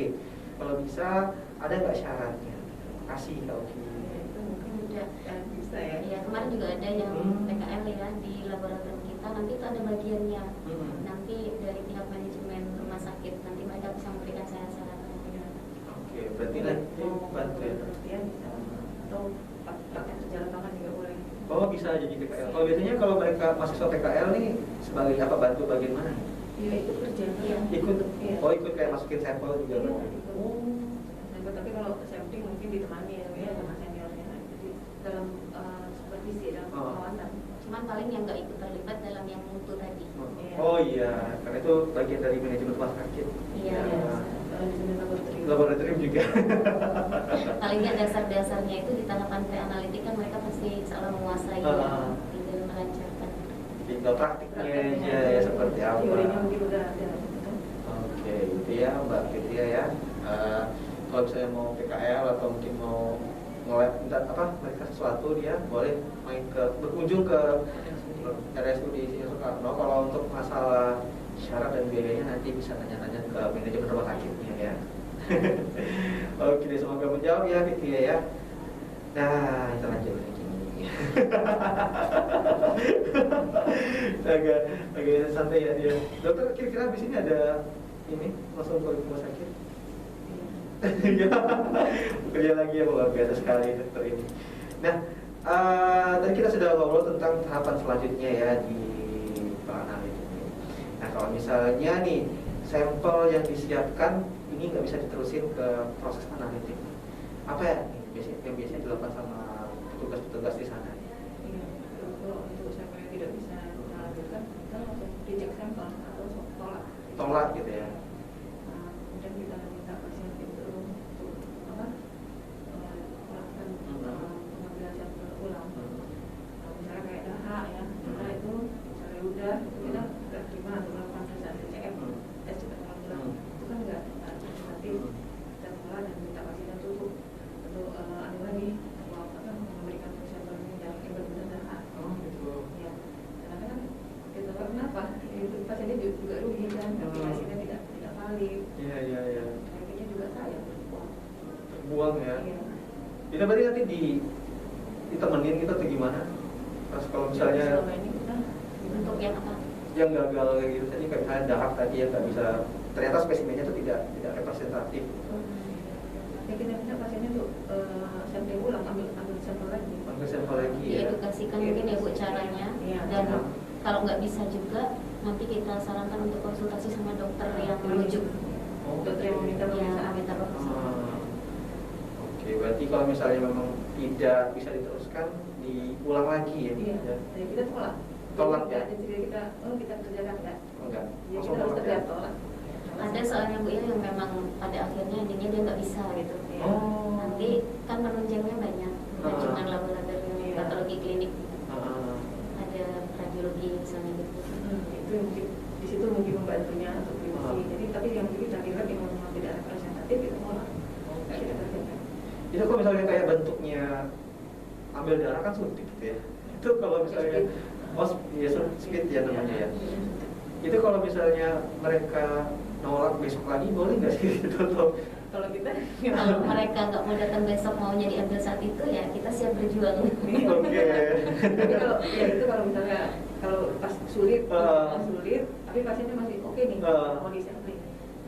Kalau bisa, ada nggak syaratnya? Kasih Kak Oki. Itu mungkin udah bisa ya. Iya, kemarin juga ada yang PKL ya di laboratorium kita. Nanti itu ada bagiannya. Nanti dari pihak manajemen rumah sakit nanti mereka bisa memberikan syarat-syarat. Oke, berarti nanti bantu ya. Penelitian bisa atau praktek kerja lapangan juga boleh. Oh bisa jadi PKL. Kalau biasanya kalau mereka mahasiswa PKL nih sebagai apa, bantu bagian mana? Iya ikut kerja. Iya. Ikut. Iya. Oh ikut kayak masukin sampel juga. Iya, ikut. Sampel, tapi kalau sampling mungkin ditemani ya sama seniornya. Jadi dalam supervisi dalam pengawasan. Cuman paling yang nggak ikut terlibat dalam yang mutu tadi. Oh iya, karena itu bagian dari manajemen rumah sakit. Iya. Laboratorium juga. Paling nggak dasar-dasarnya itu di tahapan pre-analitik kan mereka pasti insya menguasai di dalam melancarkan. Tinggal praktiknya aja ya seperti apa. Teorinya mungkin udah ada. Oke, itu ya Mbak Fitria ya. Kalau misalnya mau PKL atau mungkin mau minta mereka sesuatu, dia boleh berkunjung ke RSUD sini Soekarno. Kalau untuk masalah syarat dan biayanya nanti bisa tanya-tanya ke manajemen rumah sakitnya ya. Oke, semoga menjawab ya Fitria ya. Nah, kita lanjut lagi. agak santai ya dia. Dokter, kira-kira habis ini ada ini langsung ke rumah sakit? Bekerja lagi ya, luar biasa sekali dokter ini. Nah, tadi kita sudah ngobrol tentang tahapan selanjutnya ya di peranalitik ini. Nah, kalau misalnya nih sampel yang disiapkan ini nggak bisa diterusin ke proses analitik, apa ya yang biasanya dilakukan sama petugas-petugas di sana? Iya, kalau untuk sampel yang tidak bisa dilanjutkan, kita langsung reject sampel atau Tolak gitu ya. Kemudian kita minta pasien itu untuk melakukan pengambilan sampel ulang. Misalnya kayak dahak ya, dahak itu misalnya udah itu kita nggak terima untuk melakukan pemeriksaan TCM, tes cepat ulang. Itu kan nggak nanti kita mulai dan minta pasien tutup untuk ada lagi memberikan sampel yang benar-benar dahak. Oh gitu. Ya, karena kan kita tahu kenapa itu pasiennya juga rugi kan, pasiennya tidak valid. Iya. Akhirnya juga saya Buang ya. Iya. Itu berarti nanti ditemenin kita atau gimana? Pas kalau misalnya Selama ini kita Untuk yang apa? yang gagal kayak gitu tadi, kayak misalnya dahak tadi ya nggak bisa, ternyata spesimennya itu tidak representatif. ya kita minta pasiennya untuk sampling ulang, ambil sampel lagi. Ambil sampel lagi ya. Diedukasikan mungkin ya Bu caranya. Iya. Dan kalau nggak bisa juga nanti kita sarankan untuk konsultasi sama dokter yang merujuk. Oh, Dokter yang meminta Ya, pemeriksaan. minta pemeriksaan. Oke, berarti kalau misalnya memang tidak bisa diteruskan, diulang lagi ya? Iya, Ya. jadi kita tolak. Tolak ya? Jadi kita, kita kerjakan enggak? Enggak. Ya Langsung kita harus tolak kerja ya? tolak. Ada soalnya Bu ya yang memang pada akhirnya intinya dia nggak bisa gitu. Iya. Oh. Nanti kan penunjangnya banyak, bukan Ah. cuma laboratorium Iya. patologi klinik, Ah, ada radiologi misalnya gitu. Itu mungkin di situ mungkin membantunya untuk Ah. privacy. Jadi tapi yang kita kira yang memang tidak representatif kita tolak. Oke. Kita kerjakan. Itu kalau misalnya kayak bentuknya ambil darah kan suntik gitu ya. Itu kalau misalnya ya speed ya namanya ya. Itu kalau misalnya mereka nolak besok lagi boleh nggak sih gitu atau Kalau kita Kalau mereka nggak mau datang besok maunya diambil saat itu ya kita siap berjuang. oke. tapi kalau ya itu kalau misalnya kalau pas sulit, tapi pasiennya masih oke nih, mau disampling.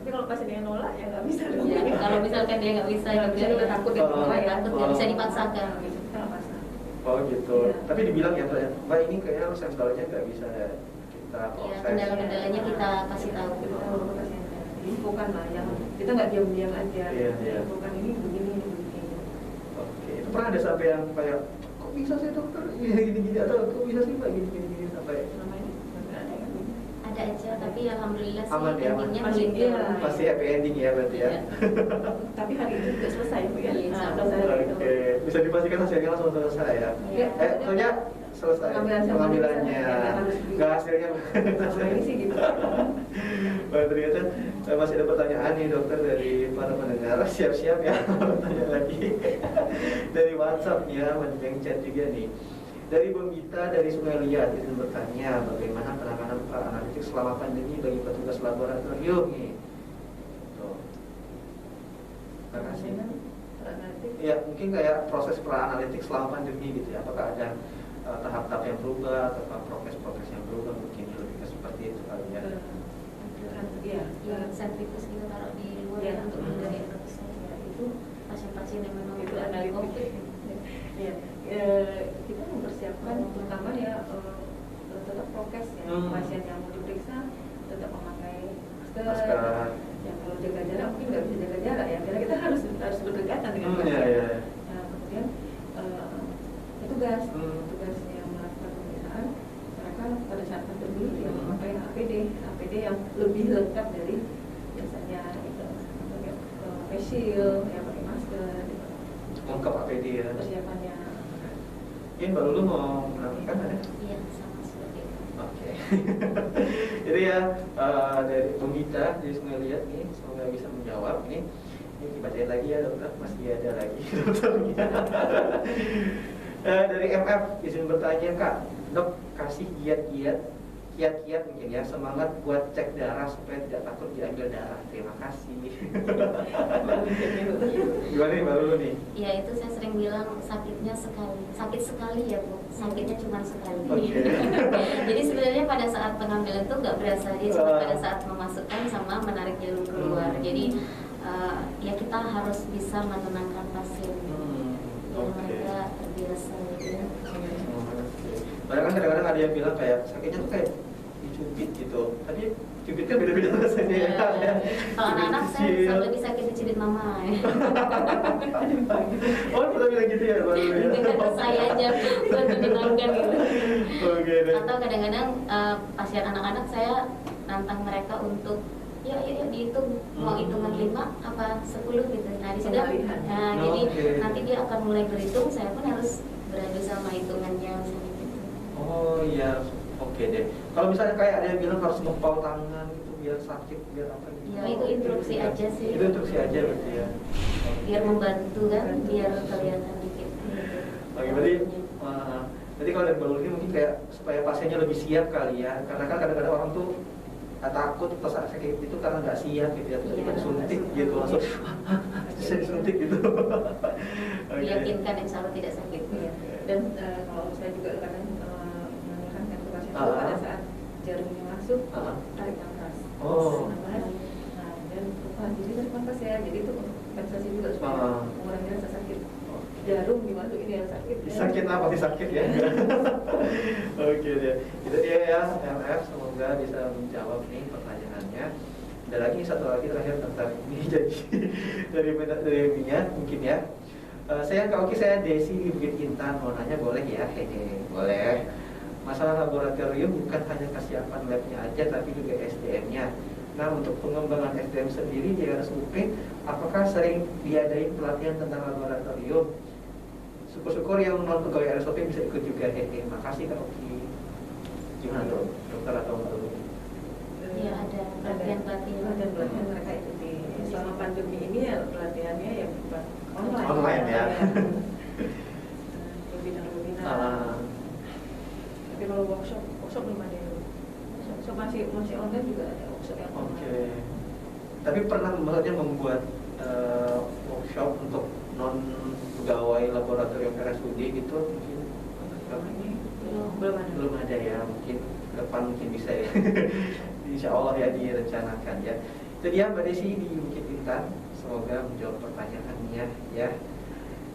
Tapi kalau pasiennya nolak ya nggak bisa. Ya, kalau misalkan dia nggak bisa Nggak bisa, kita takut dia nolak ya. takut nggak bisa dipaksakan. Kita nggak paksa. Oh gitu. Iya. Tapi dibilang ya Mbak ini kayaknya sampelnya nggak bisa kita Ya, proses. kendala-kendalanya kita kasih tahu. Kita tahu ke pasiennya. Infokan lah, yang kita nggak diam-diam aja. Iya, iya. Infokan ini begini. Oke. Itu pernah ada sampai yang kayak kok bisa sih dokter gini-gini atau kok bisa sih Mbak gini-gini sampai Selama ini nggak ada yang begini. Ada aja, tapi alhamdulillah sih Aman ya, aman. endingnya Masih, begitu. iya. masih happy ending ya berarti ya. Iya. Tapi hari itu juga selesai Bu ya. Iya, Nah, sama. selesai itu. Oke, bisa dipastikan hasilnya langsung selesai ya. Iya. Soalnya selesai pengambilannya, nggak hasilnya. Selama ini sih gitu. Wah, ternyata masih ada pertanyaan nih dokter dari para pendengar. Siap-siap ya bertanya lagi dari WhatsApp ya, yang chat juga nih. Dari Bung Gita dari Sungai Liat itu bertanya bagaimana penanganan pra-analitik selama pandemi bagi petugas laboratorium nih. Tuh. Terima kasih. Ya mungkin kayak proses pra-analitik selama pandemi gitu ya. Apakah ada tahap-tahap yang berubah atau prokes-prokes yang berubah, mungkin lebih ke seperti itu kali ya. Iya. Ya, sentrifuge kita taruh di luar Iya. untuk menghindari infeksi. Ya, itu Pasien-pasien yang memang itu ada analitik. COVID. Iya. Kita mempersiapkan pertama ya tetap prokes ya. Pasien yang mau diperiksa tetap memakai masker. Masker. Ya kalau jaga jarak mungkin nggak bisa jaga jarak ya, karena kita harus berdekatan dengan Iya, pasien. iya. Nah, kemudian petugas yang melakukan pemeriksaan mereka pada saat pandemi yang memakai APD yang lebih lengkap dari biasanya itu pakai face shield, ya pakai masker, gitu. Lengkap APD ya. Persiapannya. Ini Mbak Lulu mau menambahkan ada? Iya, sama seperti itu. Oke. Jadi ya dari Bung Gita dari Sungai Liat nih, semoga bisa menjawab nih. Ini dibacain lagi ya dokter, masih ada lagi dokternya. Dari MF izin bertanya Kak, dok kasih kiat-kiat mungkin ya semangat buat cek darah supaya tidak takut diambil darah. Terima kasih. Gimana nih Mbak Lulu nih? Ya itu saya sering bilang sakit sekali ya Bu, sakitnya cuma sekali. Oke. Jadi sebenarnya pada saat pengambilan itu nggak berasa, dia cuma pada saat memasukkan sama menarik jalur keluar. Jadi ya kita harus bisa menenangkan pasien, biar mereka terbiasa gitu ya. Padahal kan kadang-kadang ada yang bilang kayak sakitnya tuh kayak dicubit gitu, tapi cubit kan beda-beda rasanya ya. Kalau anak-anak saya lebih sakit dicubit mama ya. Oh kita bilang gitu ya baru ya. Kata saya aja buat menyenangkan gitu. Oke deh. Atau kadang-kadang pasien anak-anak saya nantang mereka untuk ya dihitung, mau hitungan 5 apa 10 gitu. Nah di situ, jadi nanti dia akan mulai berhitung, saya pun harus beradu sama hitungannya misalnya gitu. Oh iya, oke deh. Kalau misalnya kayak ada yang bilang harus ngepal tangan gitu biar sakit, biar apa gitu. Ya itu instruksi aja sih. Itu instruksi aja berarti ya. Biar membantu kan, biar kelihatan dikit. Oke, berarti kalau dari Mbak Lulu ini mungkin kayak supaya pasiennya lebih siap kali ya. Karena kan kadang-kadang orang tuh takut pas sakit itu karena nggak siap gitu ya, tiba-tiba disuntik gitu langsung saya disuntik gitu. Meyakinkan insya Allah tidak sakit. Iya. Dan kalau saya juga kadang menanyakan ke pasien itu pada saat jarumnya masuk tarik nafas. Oh. Nah, dan jadi tarik nafas ya, jadi itu kompensasi juga supaya mengurangi rasa sakit. Jarum dimasukin yang sakit. Sakit apa sih sakit ya? Oke deh. Itu dia ya MF, semoga bisa menjawab nih pertanyaannya. Ada lagi satu lagi terakhir tentang ini jadi dari Mia mungkin ya. Saya Kak Oki, saya Desi di Bukit Intan, mau nanya boleh ya? Hehe, boleh. Masalah laboratorium bukan hanya kesiapan labnya aja, tapi juga SDM-nya. Nah, untuk pengembangan SDM sendiri di RSUP, apakah sering diadain pelatihan tentang laboratorium? Syukur-syukur yang non pegawai RSUP bisa ikut juga. Hehe, makasih Kak Oki. Gimana tuh, dokter atau Mbak Lulu? Iya, ada pelatihan mereka ikuti. Selama pandemi ini ya pelatihannya ya bukan online. Online ya. Webinar. Tapi kalau workshop belum ada. Workshop masih online juga ada workshop yang online. Oke. Tapi pernah maksudnya membuat workshop untuk non pegawai laboratorium RSUD gitu mungkin? Belum ada ya, mungkin depan mungkin bisa ya. Insya Allah ya direncanakan ya. Itu dia Mbak Desi di Bukit Intan. Semoga menjawab pertanyaannya ya.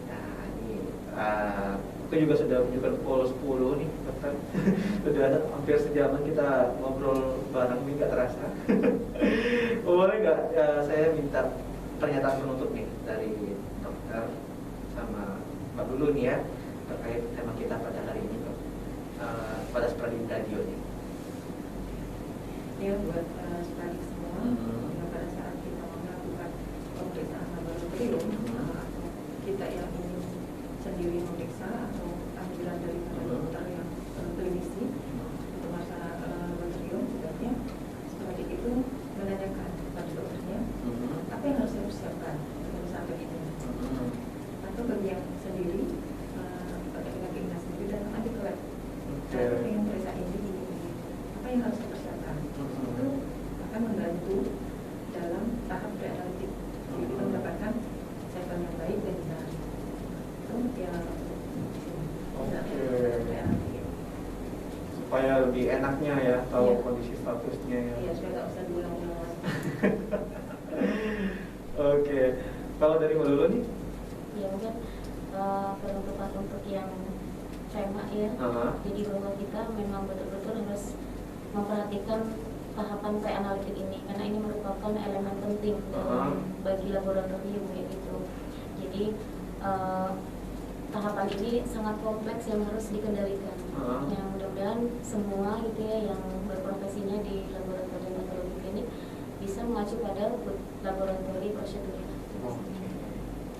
Nah ini aku juga sudah menunjukkan pukul 10 nih dokter. Sudah hampir sejaman kita ngobrol bareng nih, nggak terasa. Boleh nggak saya minta pernyataan penutup nih dari dokter sama Mbak Lulu nih ya terkait tema kita pada hari ini dok. Pada Spradik Radio nih. Ya buat Spradik semua, pada saat kita melakukan pemeriksaan laboratorium, kita yang ingin sendiri memeriksa atau anjuran dari dokter yang klinisi untuk masalah laboratorium, sebenarnya Spradik itu menanyakan kepada dokternya apa yang harus dipersiapkan untuk sampai ini, atau bagi yang sendiri pakai keinginan sendiri dan nanti ke lab. Saya ingin periksa ini, apa yang harus dipersiapkan? Itu akan membantu dalam tahap pre-analitik. Jadi kita mendapatkan sampel yang baik dan benar. Itu yang pre-analitik. Supaya lebih enaknya ya tahu kondisi statusnya ya. Iya, supaya nggak usah diulang-ulang. Oke, kalau dari Mbak Lulu nih? Ya mungkin peruntukan untuk yang tema ya. Jadi bahwa kita memang betul-betul harus memperhatikan tahapan pre-analitik ini karena ini merupakan elemen penting bagi laboratorium ya gitu. Jadi tahapan ini sangat kompleks yang harus dikendalikan. Yang mudah-mudahan semua gitu ya yang berprofesinya di laboratorium patologi ini bisa mengacu pada laboratorium prosedur.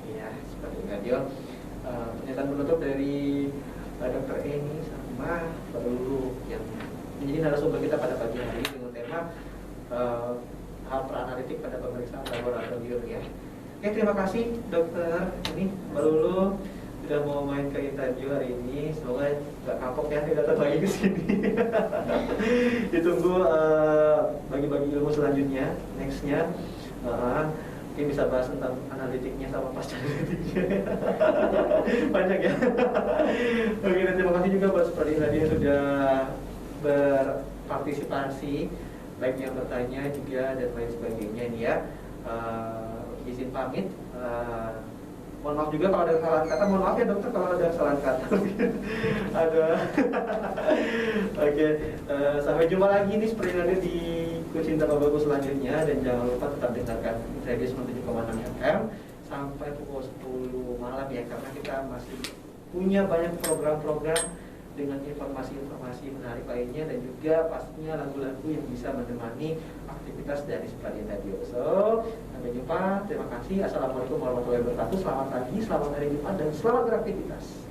Iya, seperti radio. Pernyataan penutup dari Dr. Eni sama Mbak Lulu yang menjadi narasumber kita pada pagi hari ini dengan tema hal pra-analitik pada pemeriksaan laboratorium ya. Oke, terima kasih Dokter ini Mbak Lulu sudah mau main ke interview hari ini. Semoga nggak kapok ya datang lagi ke sini. Ditunggu bagi-bagi ilmu selanjutnya, nextnya. Mungkin bisa bahas tentang analitiknya sama pasca analitiknya. Banyak ya. Oke, dan terima kasih juga buat Spradik Radio yang sudah berpartisipasi, baik yang bertanya juga dan lain sebagainya nih ya. Izin pamit. Mohon maaf juga kalau ada kesalahan kata. Mohon maaf ya dokter kalau ada kesalahan kata. Ada. Oke, sampai jumpa lagi nih Spradik Radio di Kucinta Bagus selanjutnya, dan jangan lupa tetap dengarkan Radio 97,6 FM sampai pukul 10 malam ya, karena kita masih punya banyak program-program dengan informasi-informasi menarik lainnya dan juga pastinya lagu-lagu yang bisa menemani aktivitas dari Spradik Radio. So, sampai jumpa. Terima kasih. Assalamualaikum warahmatullahi wabarakatuh. Selamat pagi, selamat hari Jumat, dan selamat beraktivitas.